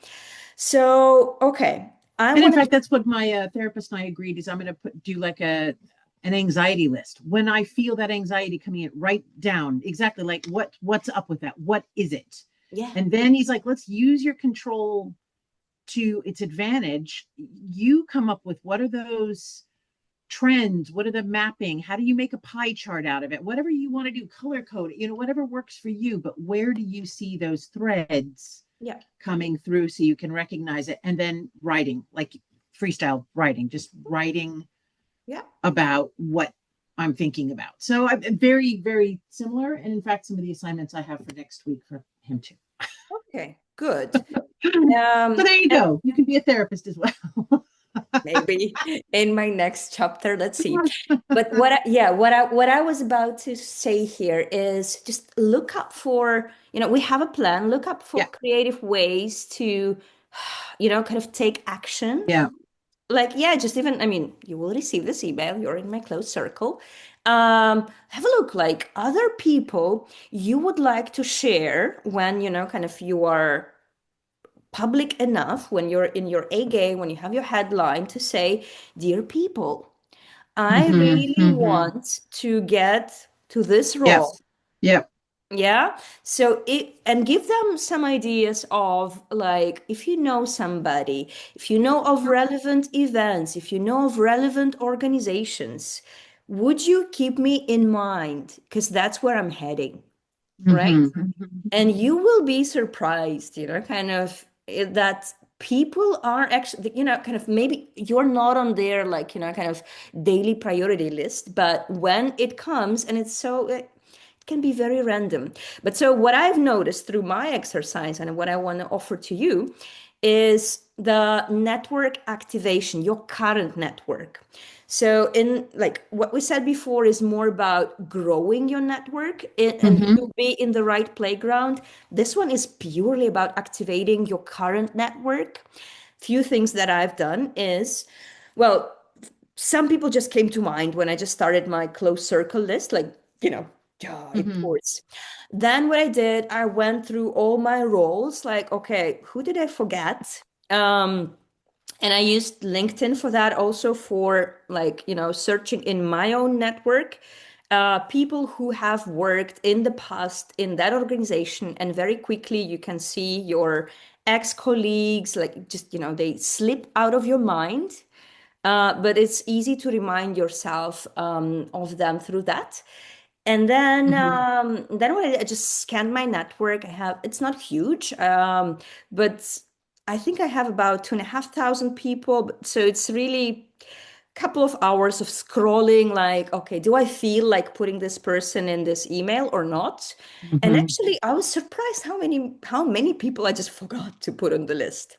So, okay, I And in want to, fact, that's what my therapist and I agreed is I'm going to do like an anxiity list. When I feel that anxiety coming in, write down exactly like what's up with that. What is it? yeah, And then he's like, let's use your control to its advantage. You come up with what are those trends? What are the mapping? How do you make a pie chart out of it? Whatever you want to do, color code, whatever works for you. But where do you see those threads yeah, coming through so you can recognize it? And then writing, like freestyle writing, just writing yeah. about what I'm thinking about. So I'm very, very similar. And in fact, some of the assignments I have for next week for him too. Okay, good. So there you And go. You can be a therapist as well. maybe in my next chapter, let's see. But what I was about to say here is just look up for, we have a plan, look up for Yeah. creative ways to, kind of take action. Yeah. Like, yeah, just even, I mean, you will receive this email, you're in my close circle. Have a look, like other people you would like to share when, kind of you are public enough, when you're in your A game, when you have your headline to say, dear people, I Mm-hmm. really Mm-hmm. want to get to this Yep. role. Yep. Yeah. So it and give them some ideas of like if you know somebody, if you know of relevant events, if you know of relevant organizations, would you keep me in mind? Because that's where I'm heading, right? Hmm. And you will be surprised, kind of that people are actually, kind of maybe you're not on their like, kind of daily priority list, but when it comes and it's so, it can be very random. But so what I've noticed through my exercise and what I want to offer to you is the network activation, your current network. So in like what we said before is more about growing your network and Hmm. you be in the right playground. This one is purely about activating your current network. Few things that I've done is, well, some people just came to mind when I just started my close circle list, like, duh, of Hmm. course. Then what I did, I went through all my roles, like, okay, who did I forget? And I used LinkedIn for that also for like, searching in my own network, people who have worked in the past in that organization. And very quickly you can see your ex-colleagues, like just, they slip out of your mind. But it's easy to remind yourself of them through that. And Hmm. then when I just scanned my network, I have it's not huge, but I think I have about 2,500 people. So it's really a couple of hours of scrolling, like, okay, do I feel like putting this person in this email or not? And Hmm. actually, I was surprised how many people I just forgot to put on the list.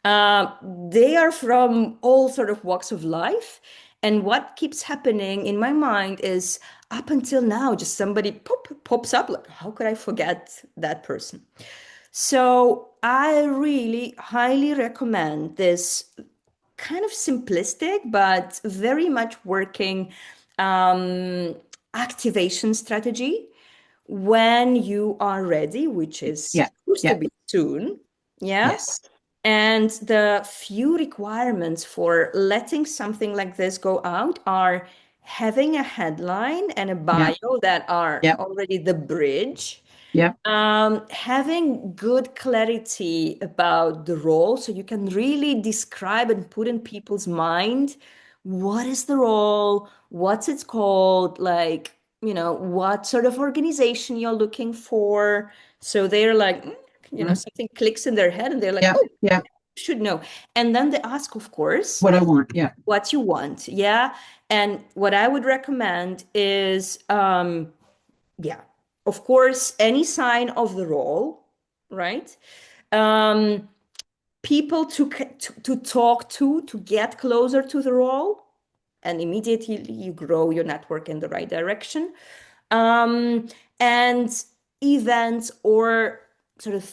Uh, they are from all sort of walks of life. And what keeps happening in my mind is up until now, just somebody pops up like, how could I forget that person? So I really highly recommend this kind of simplistic, but very much working um, activation strategy when you are ready, which is Yeah. supposed to Yeah. be soon. Yeah. Yes. And the few requirements for letting something like this go out are having a headline and a Yeah. bio that are Yeah. already the bridge, Yeah. having good clarity about the role so you can really describe and put in people's mind what is the role, what's it called, like, what sort of organization you're looking for. So they're like, Mhm. something clicks in their head and they're like, Yeah. oh, Yeah. should know. And then they ask, of course, What I want. Yeah. what you want. Yeah. And what I would recommend is, yeah, of course, any sign of the role, right? Um, people to talk to get closer to the role, and immediately you grow your network in the right direction. Um, and events or sort of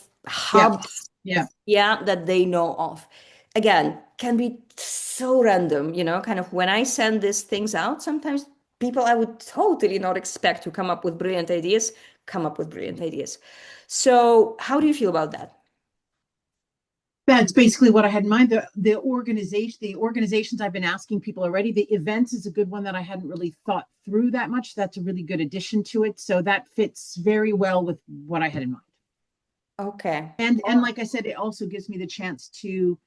Yeah. hubs, Yeah. yeah, that they know of. Again, can be so random, kind of when I send these things out, sometimes people I would totally not expect to come up with brilliant ideas come up with brilliant ideas. So, how do you feel about that? That's basically what I had in mind. The organizations I've been asking people already. The events is a good one that I hadn't really thought through that much. That's a really good addition to it. So that fits very well with what I had in mind. Okay. And like I said, it also gives me the chance to,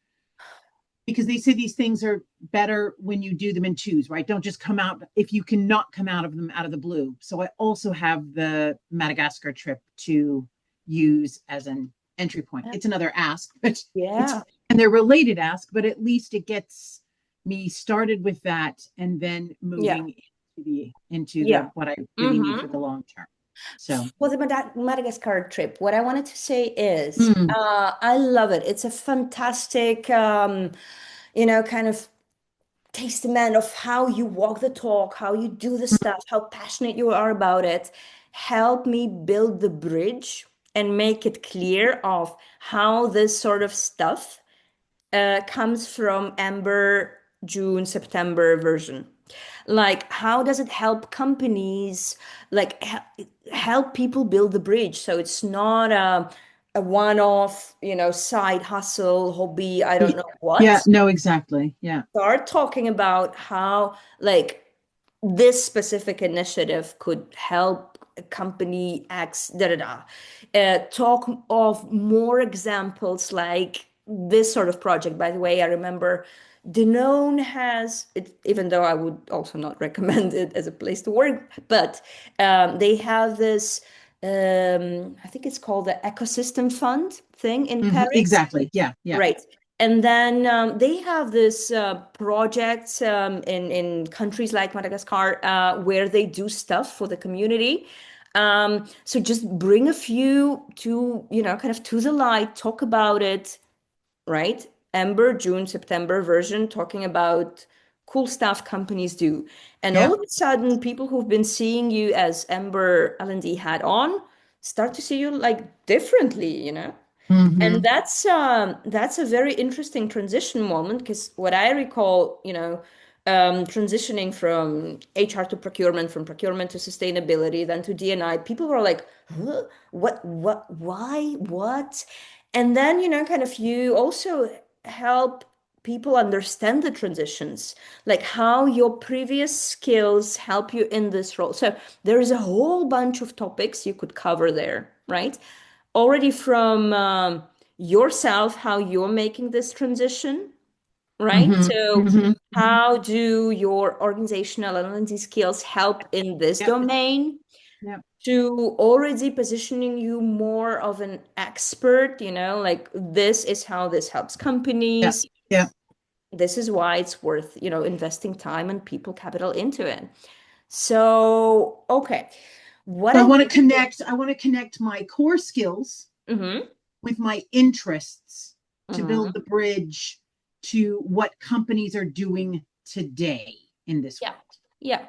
because they say these things are better when you do them in twos, right? Don't just come out if you cannot come out of them out of the blue. So I also have the Madagascar trip to use as an entry point. It's another ask, but it's Yeah. and they're related ask, but at least it gets me started with that and then Yeah. moving into the Yeah. what I really need for Mm-hmm. the long term. So For the Madagascar trip, what I wanted to say is, mm, I love it. It's a fantastic, kind of testament of how you walk the talk, how you do the stuff, how passionate you are about it. Help me build the bridge and make it clear of how this sort of stuff comes from Amber, June, September version. Like, how does it help companies, like, help people build the bridge? So it's not a one-off, side hustle, hobby, I don't know yeah, what. no, exactly. Yeah. Start talking about how, like, this specific initiative could help company X, da da da. Talk of more examples like this sort of project. By the way, I remember Danone has it, even though I would also not recommend it as a place to work, but they have this. I think it's called the Ecosystem Fund thing in Paris. Exactly. Yeah. Yeah. Right. And then they have this project in countries like Madagascar where they do stuff for the community. So just bring a few to, kind of to the light, talk about it, right? Ember, June, September version talking about cool stuff companies do. And all Yeah. of a sudden, people who've been seeing you as Ember L&D hat on start to see you like differently. And Hmm. that's a very interesting transition moment because what I recall, transitioning from HR to procurement, from procurement to sustainability, then to D&I, people were like, huh? Why, what? And then, kind of you also help people understand the transitions, like how your previous skills help you in this role. So there is a whole bunch of topics you could cover there, right? Already from yourself, how you're making this transition, right? Hmm. So Hmm. how do your organizational analysis skills help in this Yep. domain? Yep. To already positioning you more of an expert, like this is how this helps Yep. companies. Yep. This is why it's worth, investing time and people capital into it. So, okay. What So I want to do. I want to connect my core skills Mm-hmm. with my interests to build Mm-hmm. the bridge to what companies are doing today in this Yeah. world. Yeah.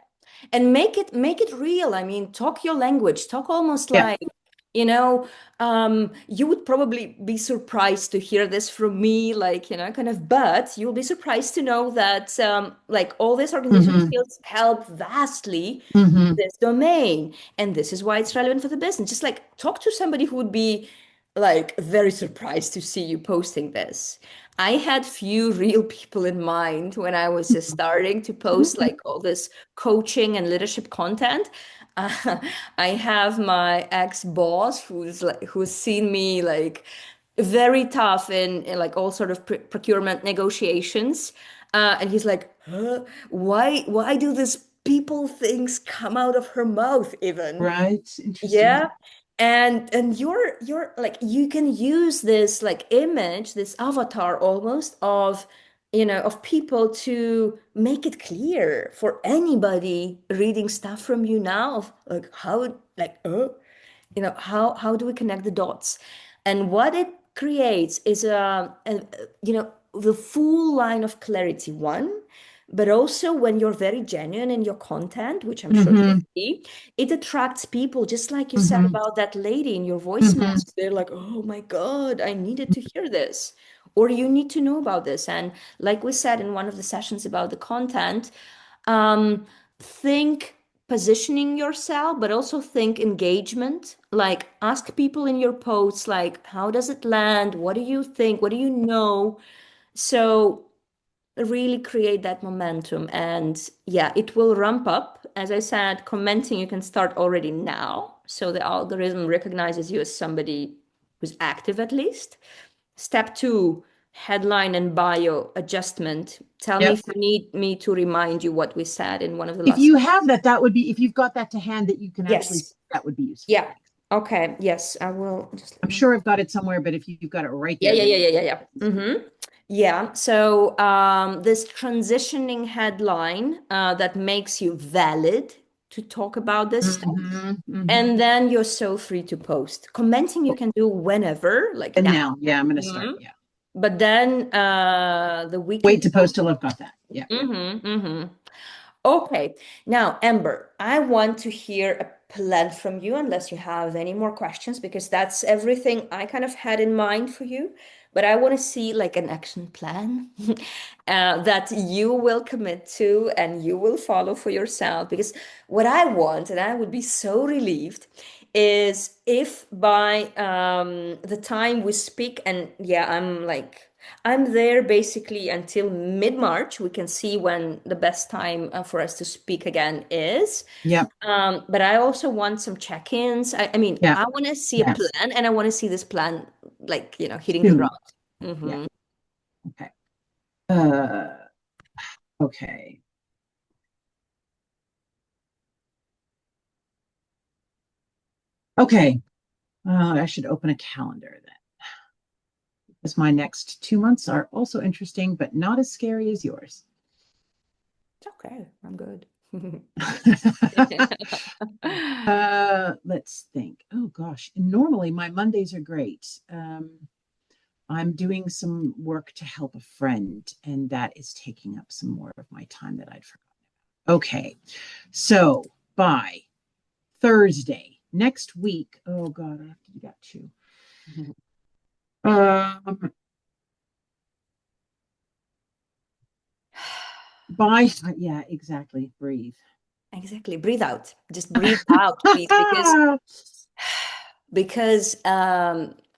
And make it real. I mean, talk your language. Talk almost Yeah. like, you would probably be surprised to hear this from me, like, kind of, but you'll be surprised to know that like all these organizational Hmm. skills help vastly Hmm. this domain. And this is why it's relevant for the business. Just like talk to somebody who would be like very surprised to see you posting this. I had few real people in mind when I was just starting to post like all this coaching and leadership content. Uh, I have my ex-boss who's seen me like very tough in like all sort of procurement negotiations. And he's like, huh? Why do these people things come out of her mouth even? Right. Interesting. Yeah. And you're like you can use this like image, this avatar almost of people to make it clear for anybody reading stuff from you now of like how like how do we connect the dots? And what it creates is the full line of clarity, one, but also when you're very genuine in your content, which I'm sure you will Hmm. be, it attracts people, just like you said Hmm. about that lady in your voice Hmm. message. They're like, oh my God, I needed to hear this. Or you need to know about this. And like we said in one of the sessions about the content, think positioning yourself, but also think engagement. Like ask people in your posts, like, how does it land? What do you think? What do you know? So really create that momentum. And yeah, it will ramp up. As I said, commenting, you can start already now. So the algorithm recognizes you as somebody who's active at least. Step two, headline and bio adjustment. Tell me Yep. if you need me to remind you what we said in one of the If last. you have that, that would be, if you've got that to hand that you can actually, Yes. that would be useful. Yeah. Okay. Yes, I will just let I'm me. sure I've got it somewhere, but if you've got it right Yeah, there, yeah, then yeah, yeah, yeah, yeah. Mm-hmm. Yeah. So this transitioning headline that makes you valid to talk about this stuff. hmm. Hmm. And then you're so free to post. Commenting you can do whenever, like And now. now, yeah, I'm going to start. Mhm. Yeah. But then the Wait weekend to post. post till I've got that. Yeah. Mm-hmm, mm-hmm. Okay. Now, Amber, I want to hear a plan from you, unless you have any more questions, because that's everything I kind of had in mind for you. But I want to see like an action plan that you will commit to and you will follow for yourself. Because what I want, and I would be so relieved, is if by the time we speak, and yeah, I'm like I'm there basically until mid-March. We can see when the best time for us to speak again is. Yep. But I also want some check-ins. I mean, Yeah. I want to see a Yes. plan, and I want to see this plan like, hitting the Soon. ground. Yeah. Hmm. Okay. Uh, okay. Okay. I should open a calendar then, because my next 2 months are also interesting, but not as scary as yours. It's okay. I'm good. Let's think. Oh gosh. Normally my Mondays are great. I'm doing some work to help a friend, and that is taking up some more of my time that I'd forgotten. Okay. So by Thursday next week, oh God, I have to do that too. Um, yeah, exactly. Breathe. Exactly. Breathe out. Just breathe out, please, because because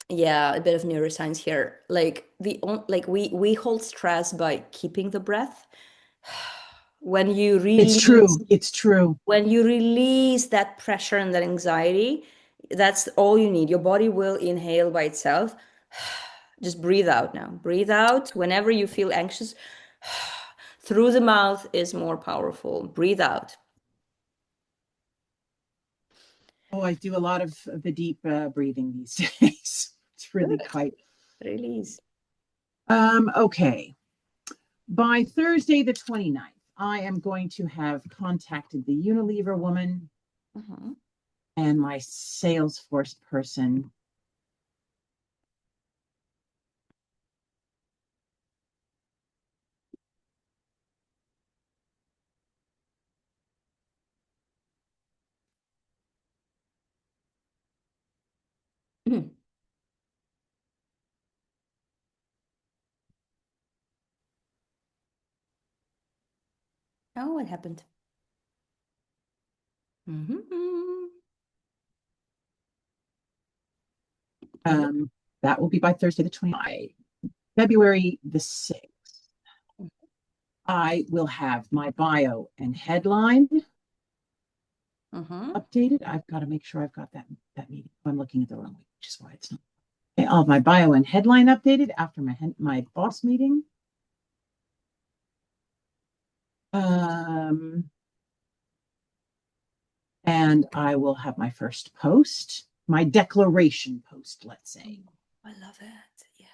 yeah, a bit of neuroscience here. Like we hold stress by keeping the breath. When you It's release true. It's true. when you release that pressure and that anxiety, that's all you need. Your body will inhale by itself. Just breathe out now. Breathe out whenever you feel anxious. Through the mouth is more powerful. Breathe out. Oh, I do a lot of the deep breathing these days. It's really Good. quite. Release. Okay. By Thursday, the 29th, I am going to have contacted the Unilever woman Mhm. and my Salesforce person. Mhm. Oh, what happened? Mhm. That will be by Thursday, the 29th. February the 6th, I will have my bio and headline Mhm. updated. I've got to make sure I've got that meeting. I'm looking at the wrong week, which is why it's not. Okay, I'll have my bio and headline updated after my boss meeting. Um, and I will have my first post, my declaration post, let's say, Oh, I love it. Yes.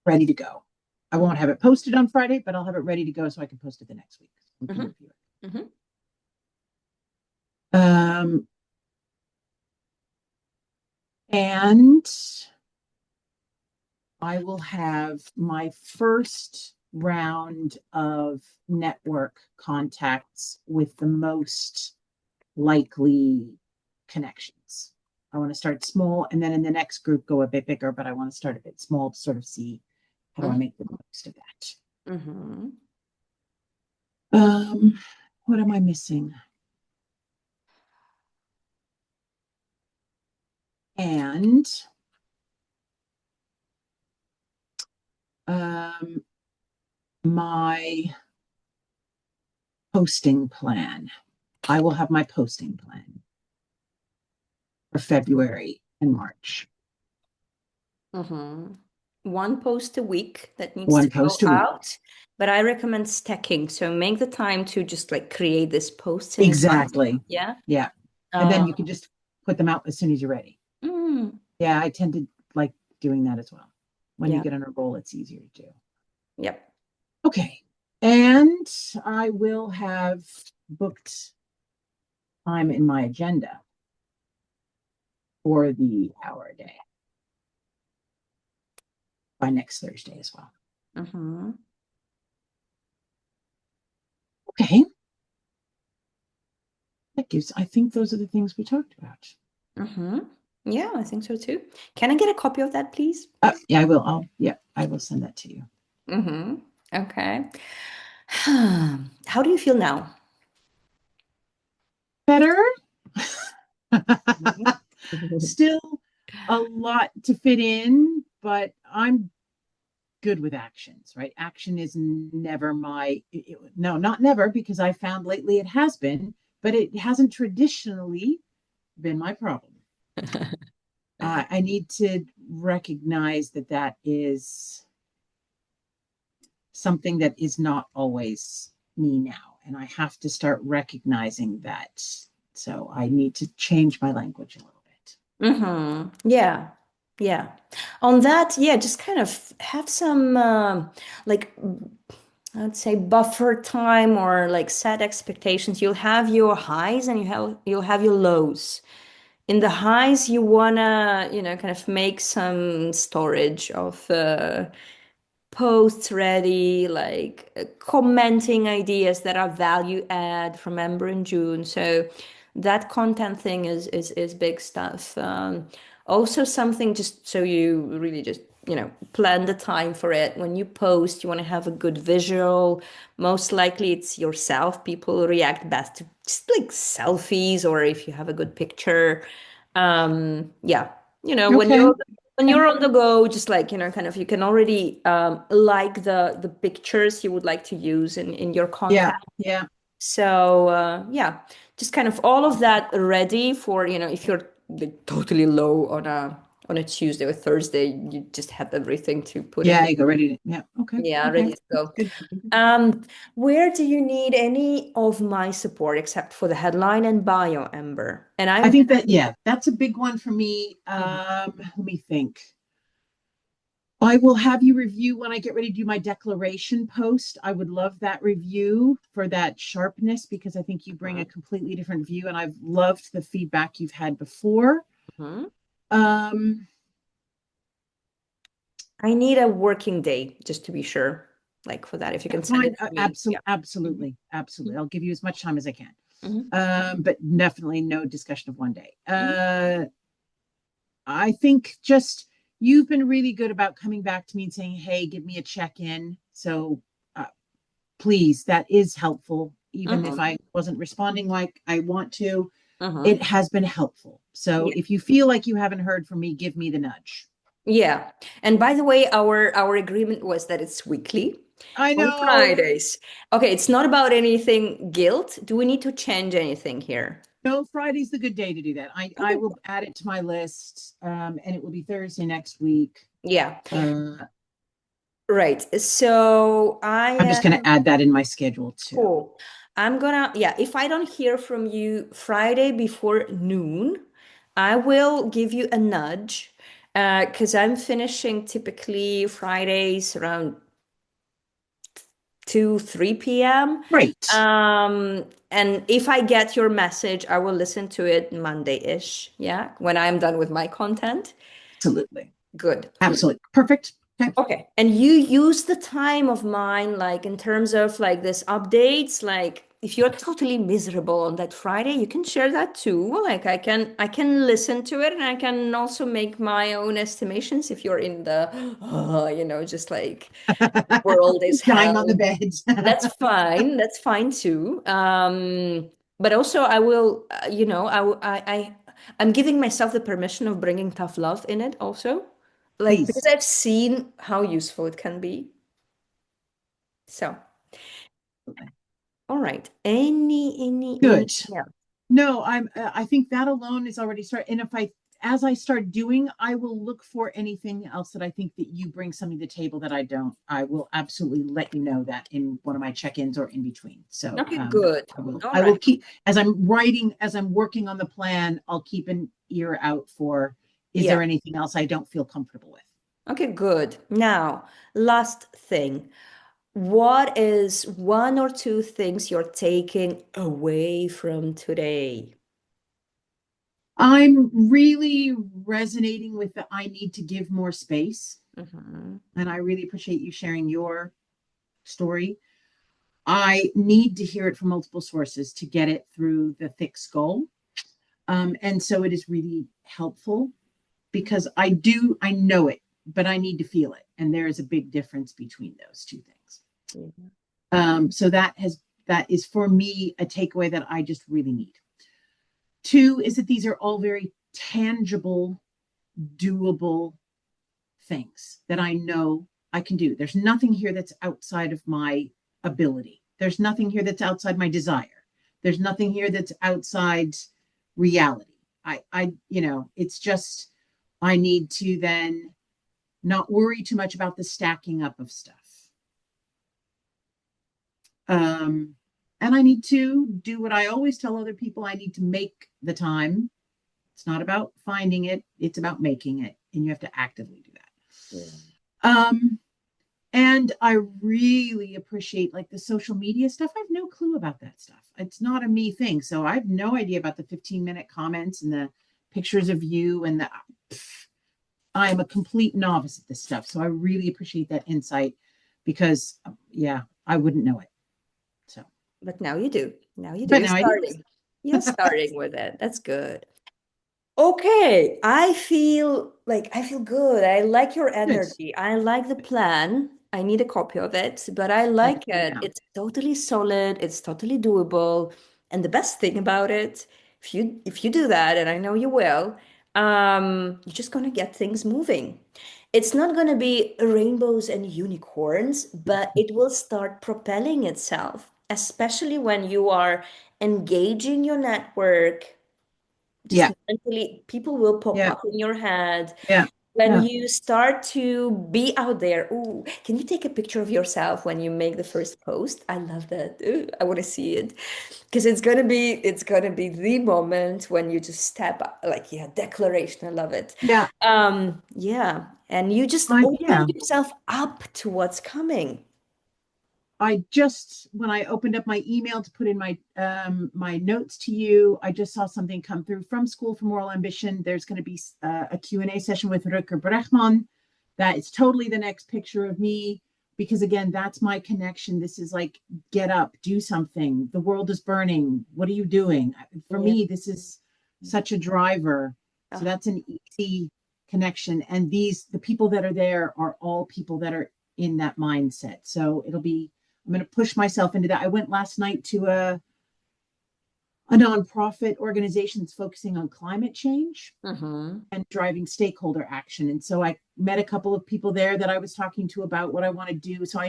ready to go. I won't have it posted on Friday, but I'll have it ready to go so I can post it the next week. We can Mm-hmm. review Mm-hmm. it. And I will have my first round of network contacts with the most likely connections. I want to start small and then in the next group go a bit bigger, but I want to start a bit small to sort of see how do I make the most of that. Mm-hmm. Um, what am I missing? And um, my posting plan. I will have my posting plan for February and March. Mm-hmm. One post a week that needs to One go post a week. out, but I recommend stacking. So make the time to just like create these posts in advance. Exactly. Yeah. Yeah. And Uh, then you can just put them out as soon as you're ready. mm, Yeah, I tend to like doing that as well. When you yeah. get on a roll, it's easier to do. Yep. Okay. And I will have booked time in my agenda for the hour a day by next Thursday as well. Mm-hmm. Okay. I think those are the things we talked about. Mm-hmm. Yeah, I think so too. Can I get a copy of that, please? Yeah, I will. Yeah, I will send that to you. Mm-hmm. Okay. How do you feel now? Better. Mhm. Still a lot to fit in, but I'm good with actions, right? Action is never no, not never, because I found lately it has been, but it hasn't traditionally been my problem. I need to recognize that that is something that is not always me now. And I have to start recognizing that. So I need to change my language a little bit. Yeah. Yeah. On that, yeah, just kind of have some like I'd say buffer time or like set expectations. You'll have your highs and you'll have your lows. In the highs, you wanna, kind of make some storage of posts ready, like commenting ideas that are value add from Ember and June. So that content thing is big stuff. Also something just so you really just plan the time for it. When you post, you want to have a good visual. Most likely it's yourself. People react best to just like selfies or if you have a good picture. Yeah, when Okay. Okay. you're on the go, just like, kind of you can already like the pictures you would like to use in your Yeah. content. Yeah. So yeah, just kind of all of that ready for, if you're like totally low on a Tuesday or Thursday, you just have everything to put in Yeah. there. You go ready to, yeah. Okay. Yeah, Okay. ready to go. Good. Um, where do you need any of my support except for the headline and bio, Ember? And I I'm think that, yeah, that's a big one for me. Mhm. Let me think. I will have you review when I get ready to do my declaration post. I would love that review for that sharpness because I think you bring a completely different view, and I've loved the feedback you've had before. Mhm. Um, I need a working day just to be sure, like for that, if you can send fine, it to me. Yeah. Mhm. absolutely, absolutely. I'll give you as much time as I can. Mhm. But definitely no discussion of one day. Mhm. I think just you've been really good about coming back to me and saying, "Hey, give me a check in." So uh, please, that is helpful. Even if Mhm. I wasn't responding like I want to, it Mhm. has been helpful. So Yeah. if you feel like you haven't heard from me, give me the nudge. Yeah. And by the way, our agreement was that it's weekly I on know. Fridays. Okay, it's not about anything guilt. Do we need to change anything here? No, Friday's the good day to do that. I Okay. will add it to my list, and it will be Thursday next week. Yeah. Uh, Right. So I I'm just going to am add that in my schedule too. cool. I'm gonna, yeah, if I don't hear from you Friday before noon, I will give you a nudge because I'm finishing typically Fridays around 2, 3 p.m. Great. And if I get your message, I will listen to it Monday-ish. Yeah, when I'm done with my content. Absolutely. Good. Absolutely. Perfect. Okay. Okay. And you use the time of mine, like in terms of like this updates, like if you're totally miserable on that Friday, you can share that too. Like I can listen to it and I can also make my own estimations if you're in the, just like world is Dying on the hell. bed. That's fine. That's fine too. But also I will, I'm giving myself the permission of bringing tough love in it also, like because Please. I've seen how useful it can be. So, all right. Any, Good. yeah. No, I think that alone is already start. And if I, as I start doing, I will look for anything else that I think that you bring something to the table that I don't. I will absolutely let you know that in one of my check-ins or in between. So Okay, good. I will. All I will right. keep as I'm writing, as I'm working on the plan. I'll keep an ear out for. Is Yeah. there anything else I don't feel comfortable with? Okay, good. Now, last thing. What is one or two things you're taking away from today? I'm really resonating with the I need to give more space. Mhm. And I really appreciate you sharing your story. I need to hear it from multiple sources to get it through the thick skull. And so it is really helpful because I know it, but I need to feel it. And there is a big difference between those two things. Mhm. So that is for me a takeaway that I just really need. Two is that these are all very tangible doable things that I know I can do. There's nothing here that's outside of my ability. There's nothing here that's outside my desire. There's nothing here that's outside reality. It's just I need to then not worry too much about the stacking up of stuff. Um, and I need to do what I always tell other people. I need to make the time. It's not about finding it, it's about making it. And you have to actively do Yeah. that. And I really appreciate like the social media stuff. I have no clue about that stuff. It's not a me thing. So I have no idea about the 15-minute comments and the pictures of you and the I'm a complete novice at this stuff. So I really appreciate that insight because yeah, I wouldn't know it. So, But now you do. Now you do. but You're now I do. starting. You're starting with it. That's good. Okay, I feel good. I like your Good. energy. I like the plan. I need a copy of it, but I I like got it it. down. It's totally solid. It's totally doable. And the best thing about it, if you do that, and I know you will, you're just gonna get things moving. It's not gonna be rainbows and unicorns, but it will start propelling itself, especially when you are engaging your network just Yeah. mentally, people will pop Yeah. up in your head Yeah. when Yeah. you start to be out there. Ooh, can you take a picture of yourself when you make the first post? I love that. Ooh, I want to see it because it's gonna be the moment when you just step up, like, yeah, declaration. I love it. Yeah. Yeah, and you just open Yeah. yourself up to what's coming. I just when I opened up my email to put in my notes to you, I just saw something come through from School for Moral Ambition. There's going to be a Q&A session with Rutger Bregman. That is totally the next picture of me because again, that's my connection. This is like get up, do something. The world is burning. What are you doing? For Yeah. me, this is such a driver. So Uh, that's an easy connection. And the people that are there are all people that are in that mindset. So I'm going to push myself into that. I went last night to a nonprofit organization that's focusing on climate change mhm. and driving stakeholder action. And so I met a couple of people there that I was talking to about what I want to do. So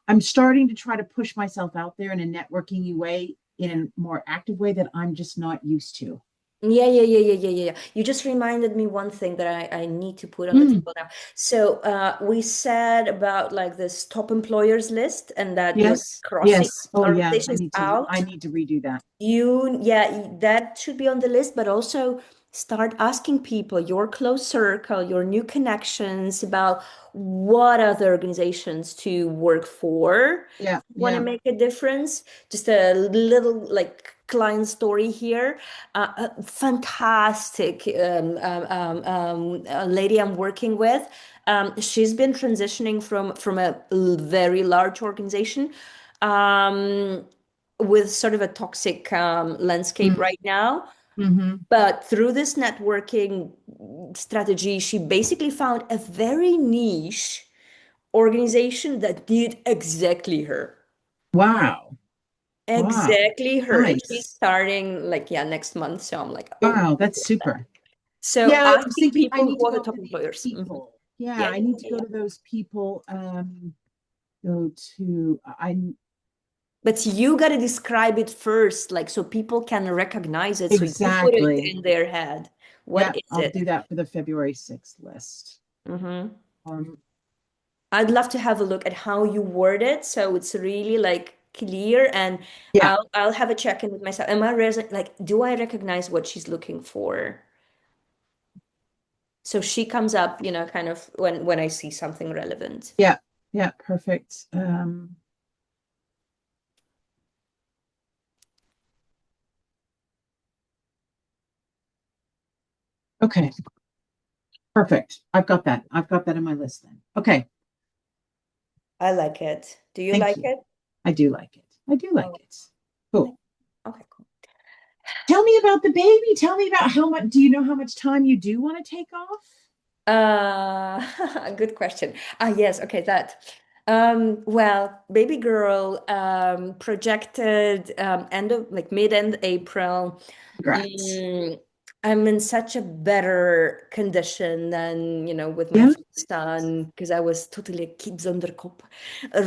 I'm starting to try to push myself out there in a networking way, in a more active way that I'm just not used to. Yeah, yeah, yeah, yeah, yeah, yeah, yeah. You just reminded me one thing that I need to put on the Mm, table now. So we said about like this top employers list and that you're yes, crossing yes. Oh yeah, organizations I out. need to redo that. Yeah, that should be on the list, but also start asking people, your close circle, your new connections about what other organizations to work for. Yeah, Want to yeah. make a difference? Just a little like client story here. A fantastic lady I'm working with. She's been transitioning from a very large organization. Um, with sort of a toxic landscape right now. Mm-hmm. But through this networking strategy, she basically found a very niche organization that did exactly her. Wow. Wow. Exactly her. And she's Nice. starting like, yeah, next month. So I'm like, oh. Wow, that's super. So Yeah, I was asking thinking I people need to who are the go top to these employers. Mhm. people. Yeah, Yeah, I yeah, need to yeah, go yeah. to those people. Go to I But you got to describe it first, like so people can recognize it. So you put it exactly. in their head. What Yeah, is I'll it? do that for the February 6th list. Mhm. Um, I'd love to have a look at how you word it so it's really like clear and yeah, I'll have a check-in with myself. Am I like do I recognize what she's looking for? So she comes up, kind of when I see something relevant. yeah, yeah, perfect. Okay, perfect. I've got that. I've got that in my list then. Okay, I like it. Do you thank like you. it? I do like it. I do like Oh, it. like- Cool. okay, cool. Tell me about the baby. Tell me about how much, do you know how much time you do want to take off? Good question. Ah, yes, okay, that. Well, baby girl, projected end of like mid-end April. Congrats. Mm, I'm in such a better condition than, with my Yeah. first son, because I was totally Kind zonder Kop,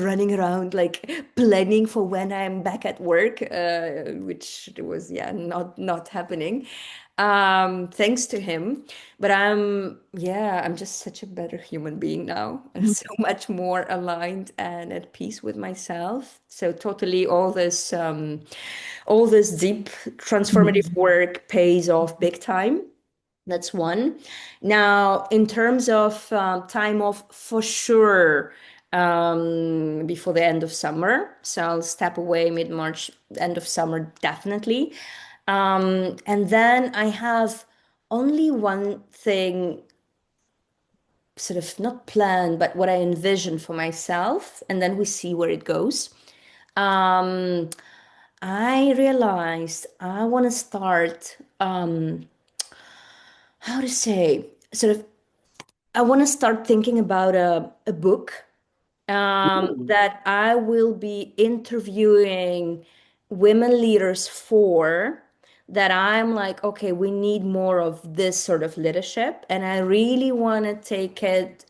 running around like planning for when I'm back at work, which was, yeah, not happening. Thanks to him. But I'm just such a better human being now and Mhm. so much more aligned and at peace with myself. So totally all this deep transformative Mhm. work pays off big time. That's one. Now, in terms of time off, for sure, before the end of summer. So I'll step away mid-March, end of summer, definitely. And then I have only one thing sort of not planned, but what I envision for myself, and then we see where it goes. Um, I realized I want to start, how to say, sort of, I want to start thinking about a book Ooh. that I will be interviewing women leaders for, that I'm like, okay, we need more of this sort of leadership. And I really want to take it,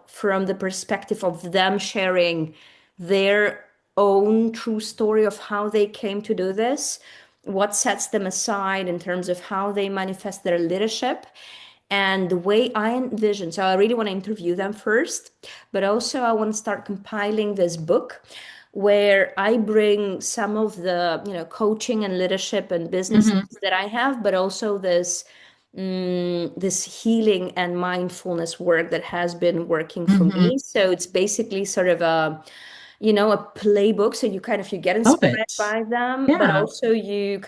from the perspective of them sharing their own true story of how they came to do this, what sets them aside in terms of how they manifest their leadership. And the way I envision, so I really want to interview them first, but also I want to start compiling this book where I bring some of the, coaching and leadership and business Mhm. that I have, but also this healing and mindfulness work that has been working for Mhm. me. So it's basically sort of a playbook. So you get Love inspired it. by them, but Yeah. also you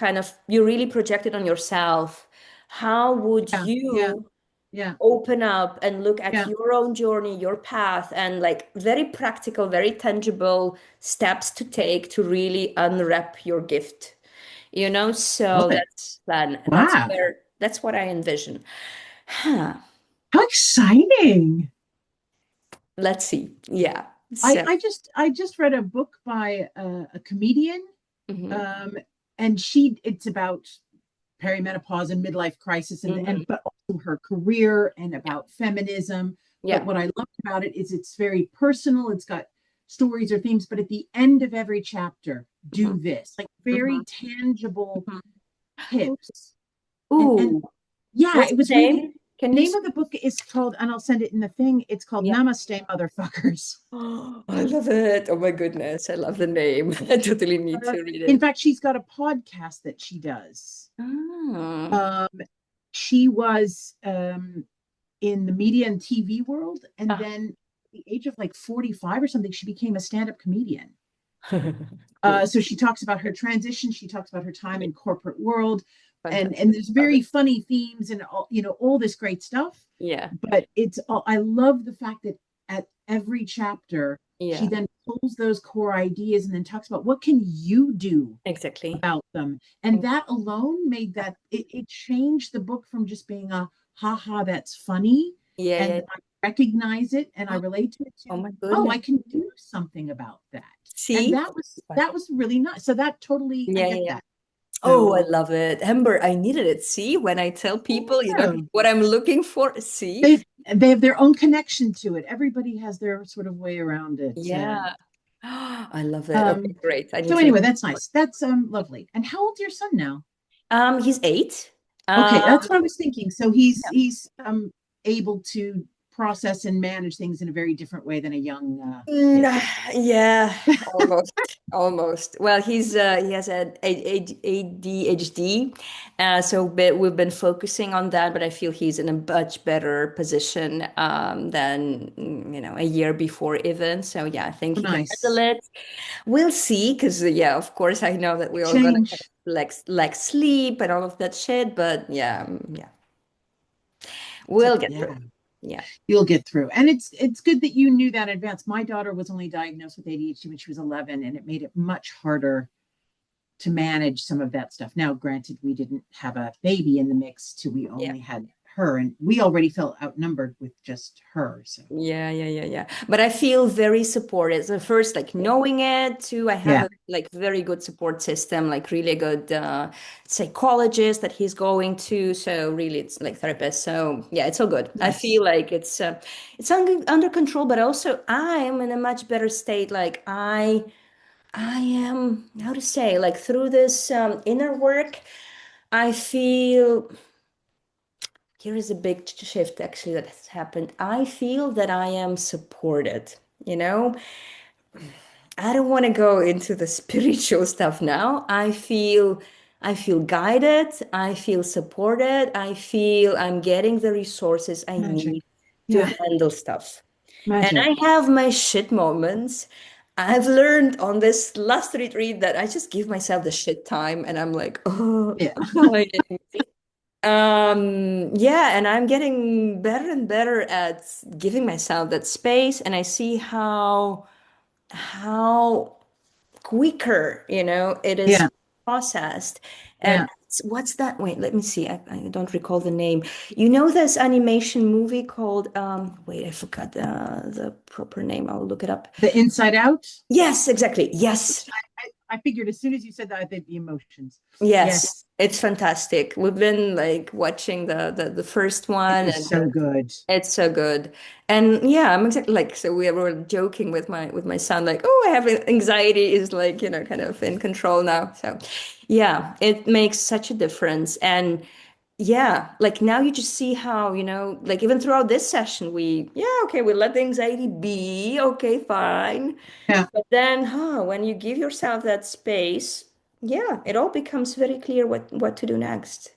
really project it on yourself. How would Yeah. Yeah. you Yeah. open up and look at Yeah. your own journey, your path, and like very practical, very tangible steps to take to really unwrap your gift. Love So it. that's Wow. that's what I envision. Huh. How exciting. Let's see. Yeah. I, So, I just I just read a book by a comedian, mhm, um, and it's about perimenopause and midlife crisis, and mhm. but also her career and about feminism. But Yeah. what I loved about it is it's very personal. It's got stories or themes, but at the end of every chapter, Mhm, do this, like mhm, very tangible mhm. tips. And Ooh, yeah, what's it the was really name? Can the you name say? of the book is called, and I'll send it in the thing. It's called Yeah. Namaste, Motherfuckers. Oh, I love it. Oh my goodness. I love the name. I totally need to read In it. fact, she's got a podcast that she does. Ah. Um, she was in the media and TV world, and Ah. then at the age of like 45 or something, she became a stand-up comedian. Cool. So she talks about her transition. She talks about her time in corporate world, and Fantastic. there's Love it. very funny themes and all this great stuff. Yeah. But it's all, I love the fact that at every chapter she Yeah. then pulls those core ideas and then talks about what can you do Exactly. about them. And that alone made that it changed the book from just being a haha, that's funny. Yeah, yeah. And I recognize it and I relate to it Oh to, my oh, goodness. I can do something about that. And See? that was really nice. So that totally, I Yeah, yeah, get yeah. that. Oh, I So love it. Amber, I needed it. See, when I tell people, yeah. what I'm looking for, see? They have their own connection to it. Everybody has their sort of way around it. Yeah. I love it. Okay, Um, great. I need so to. anyway, that's nice. That's lovely. And how old's your son now? He's 8. Okay, that's what I was thinking. So Yeah. he's able to process and manage things in a very different way than a young kid. Mm, yeah, almost, almost. Well, he has an ADHD, we've been focusing on that. But I feel he's in a much better position than a year before even. So yeah, I think Oh, he can handle nice. it. We'll see, because yeah, of course, I know that we're all gonna have Change. like sleep and all of that shit. But yeah, yeah, It's we'll get through. yeah, Yeah, you'll get through. And it's good that you knew that in advance. My daughter was only diagnosed with ADHD when she was 11, and it made it much harder to manage some of that stuff. Now, granted, we didn't have a baby in the mix too. We yeah, only had her, and we already felt outnumbered with just her. So Yeah, yeah, yeah, yeah. But I feel very supported. So first, like knowing it, too, I have yeah, a like very good support system, like really good psychologist that he's going to. So really, it's like therapist. So yeah, it's all good. I nice. feel like it's under control, but also I am in a much better state. Like I am, how to say, like through this inner work, I feel. Here is a big shift actually that has happened. I feel that I am supported. You know, I don't want to go into the spiritual stuff now. I feel guided, I feel supported, I feel I'm getting the resources I Magic. need to Yeah, handle stuff. And magic. I have my shit moments. I've learned on this last retreat that I just give myself the shit time and I'm like, oh, Yeah. annoying. Yeah, and I'm getting better and better at giving myself that space, and I see how quicker, it is Yeah. processed. And Yeah. what's that? Wait, let me see. I don't recall the name. You know this animation movie called wait, I forgot the proper name. I'll look it up. The Inside Out, Yes, exactly. Yes. which I figured as soon as you said that, I think the emotions. Yes, Yes. It's fantastic. We've been like watching the first it one is and so good. it's so good. And yeah, I'm exactly like so we were joking with my son, like, oh, I have anxiety is like, kind of in control now. So yeah, it makes such a difference. And yeah, like now you just see how, like even throughout this session, okay, we let the anxiety be, okay, fine. Yeah. But then, when you give yourself that space, yeah, it all becomes very clear what to do next.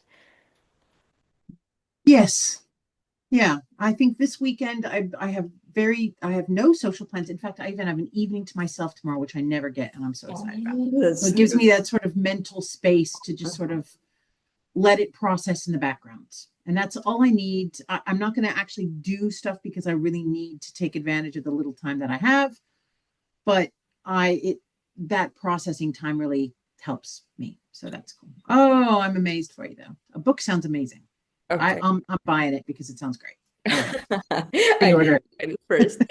Yes. Yeah. I think this weekend I have no social plans. In fact, I even have an evening to myself tomorrow, which I never get, and I'm so excited about. Oh, So that's it gives me that sort of mental space to just sort of let it process in the background. And that's all I need. I'm not going to actually do stuff because I really need to take advantage of the little time that I have. But it that processing time really helps me. So that's cool. Oh, I'm amazed for you though. A book sounds amazing. okay. I'm buying it because it sounds great. All right, I pre-order did it. it first.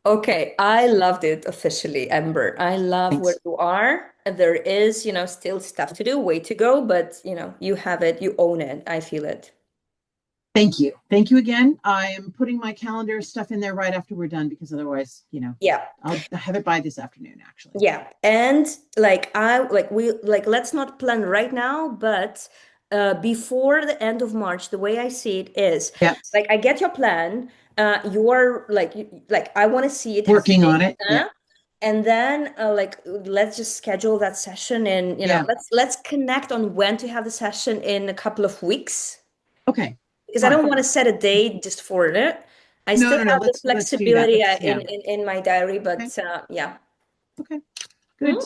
Okay, I loved it officially, Amber. I love where Thanks. you are. There is, still stuff to do, way to go, but you have it, you own it. I feel it. Thank you. Thank you again. I am putting my calendar stuff in there right after we're done because otherwise, Yeah. I'll have it by this afternoon, actually. Yeah. And let's not plan right now, but before the end of March, the way I see it is Yeah. like I get your plan. You're like I want to see it Working happening. on it. Yeah. And then let's just schedule that session and Yeah. let's connect on when to have the session in a couple of weeks Okay. because I Fine. don't want to set a date just for it. I No, still no, no. have the Let's do that. flexibility Let's in, yeah. in my diary, Okay. but yeah. Okay. Hmm? Good.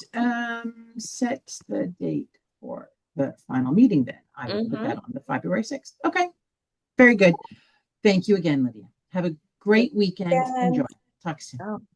Set the date for the final meeting then. I will put Mm-hmm. that on the February 6th. Okay. Very good. Thank you again, Lydia. Have a great weekend. Yeah. Enjoy. Talk soon.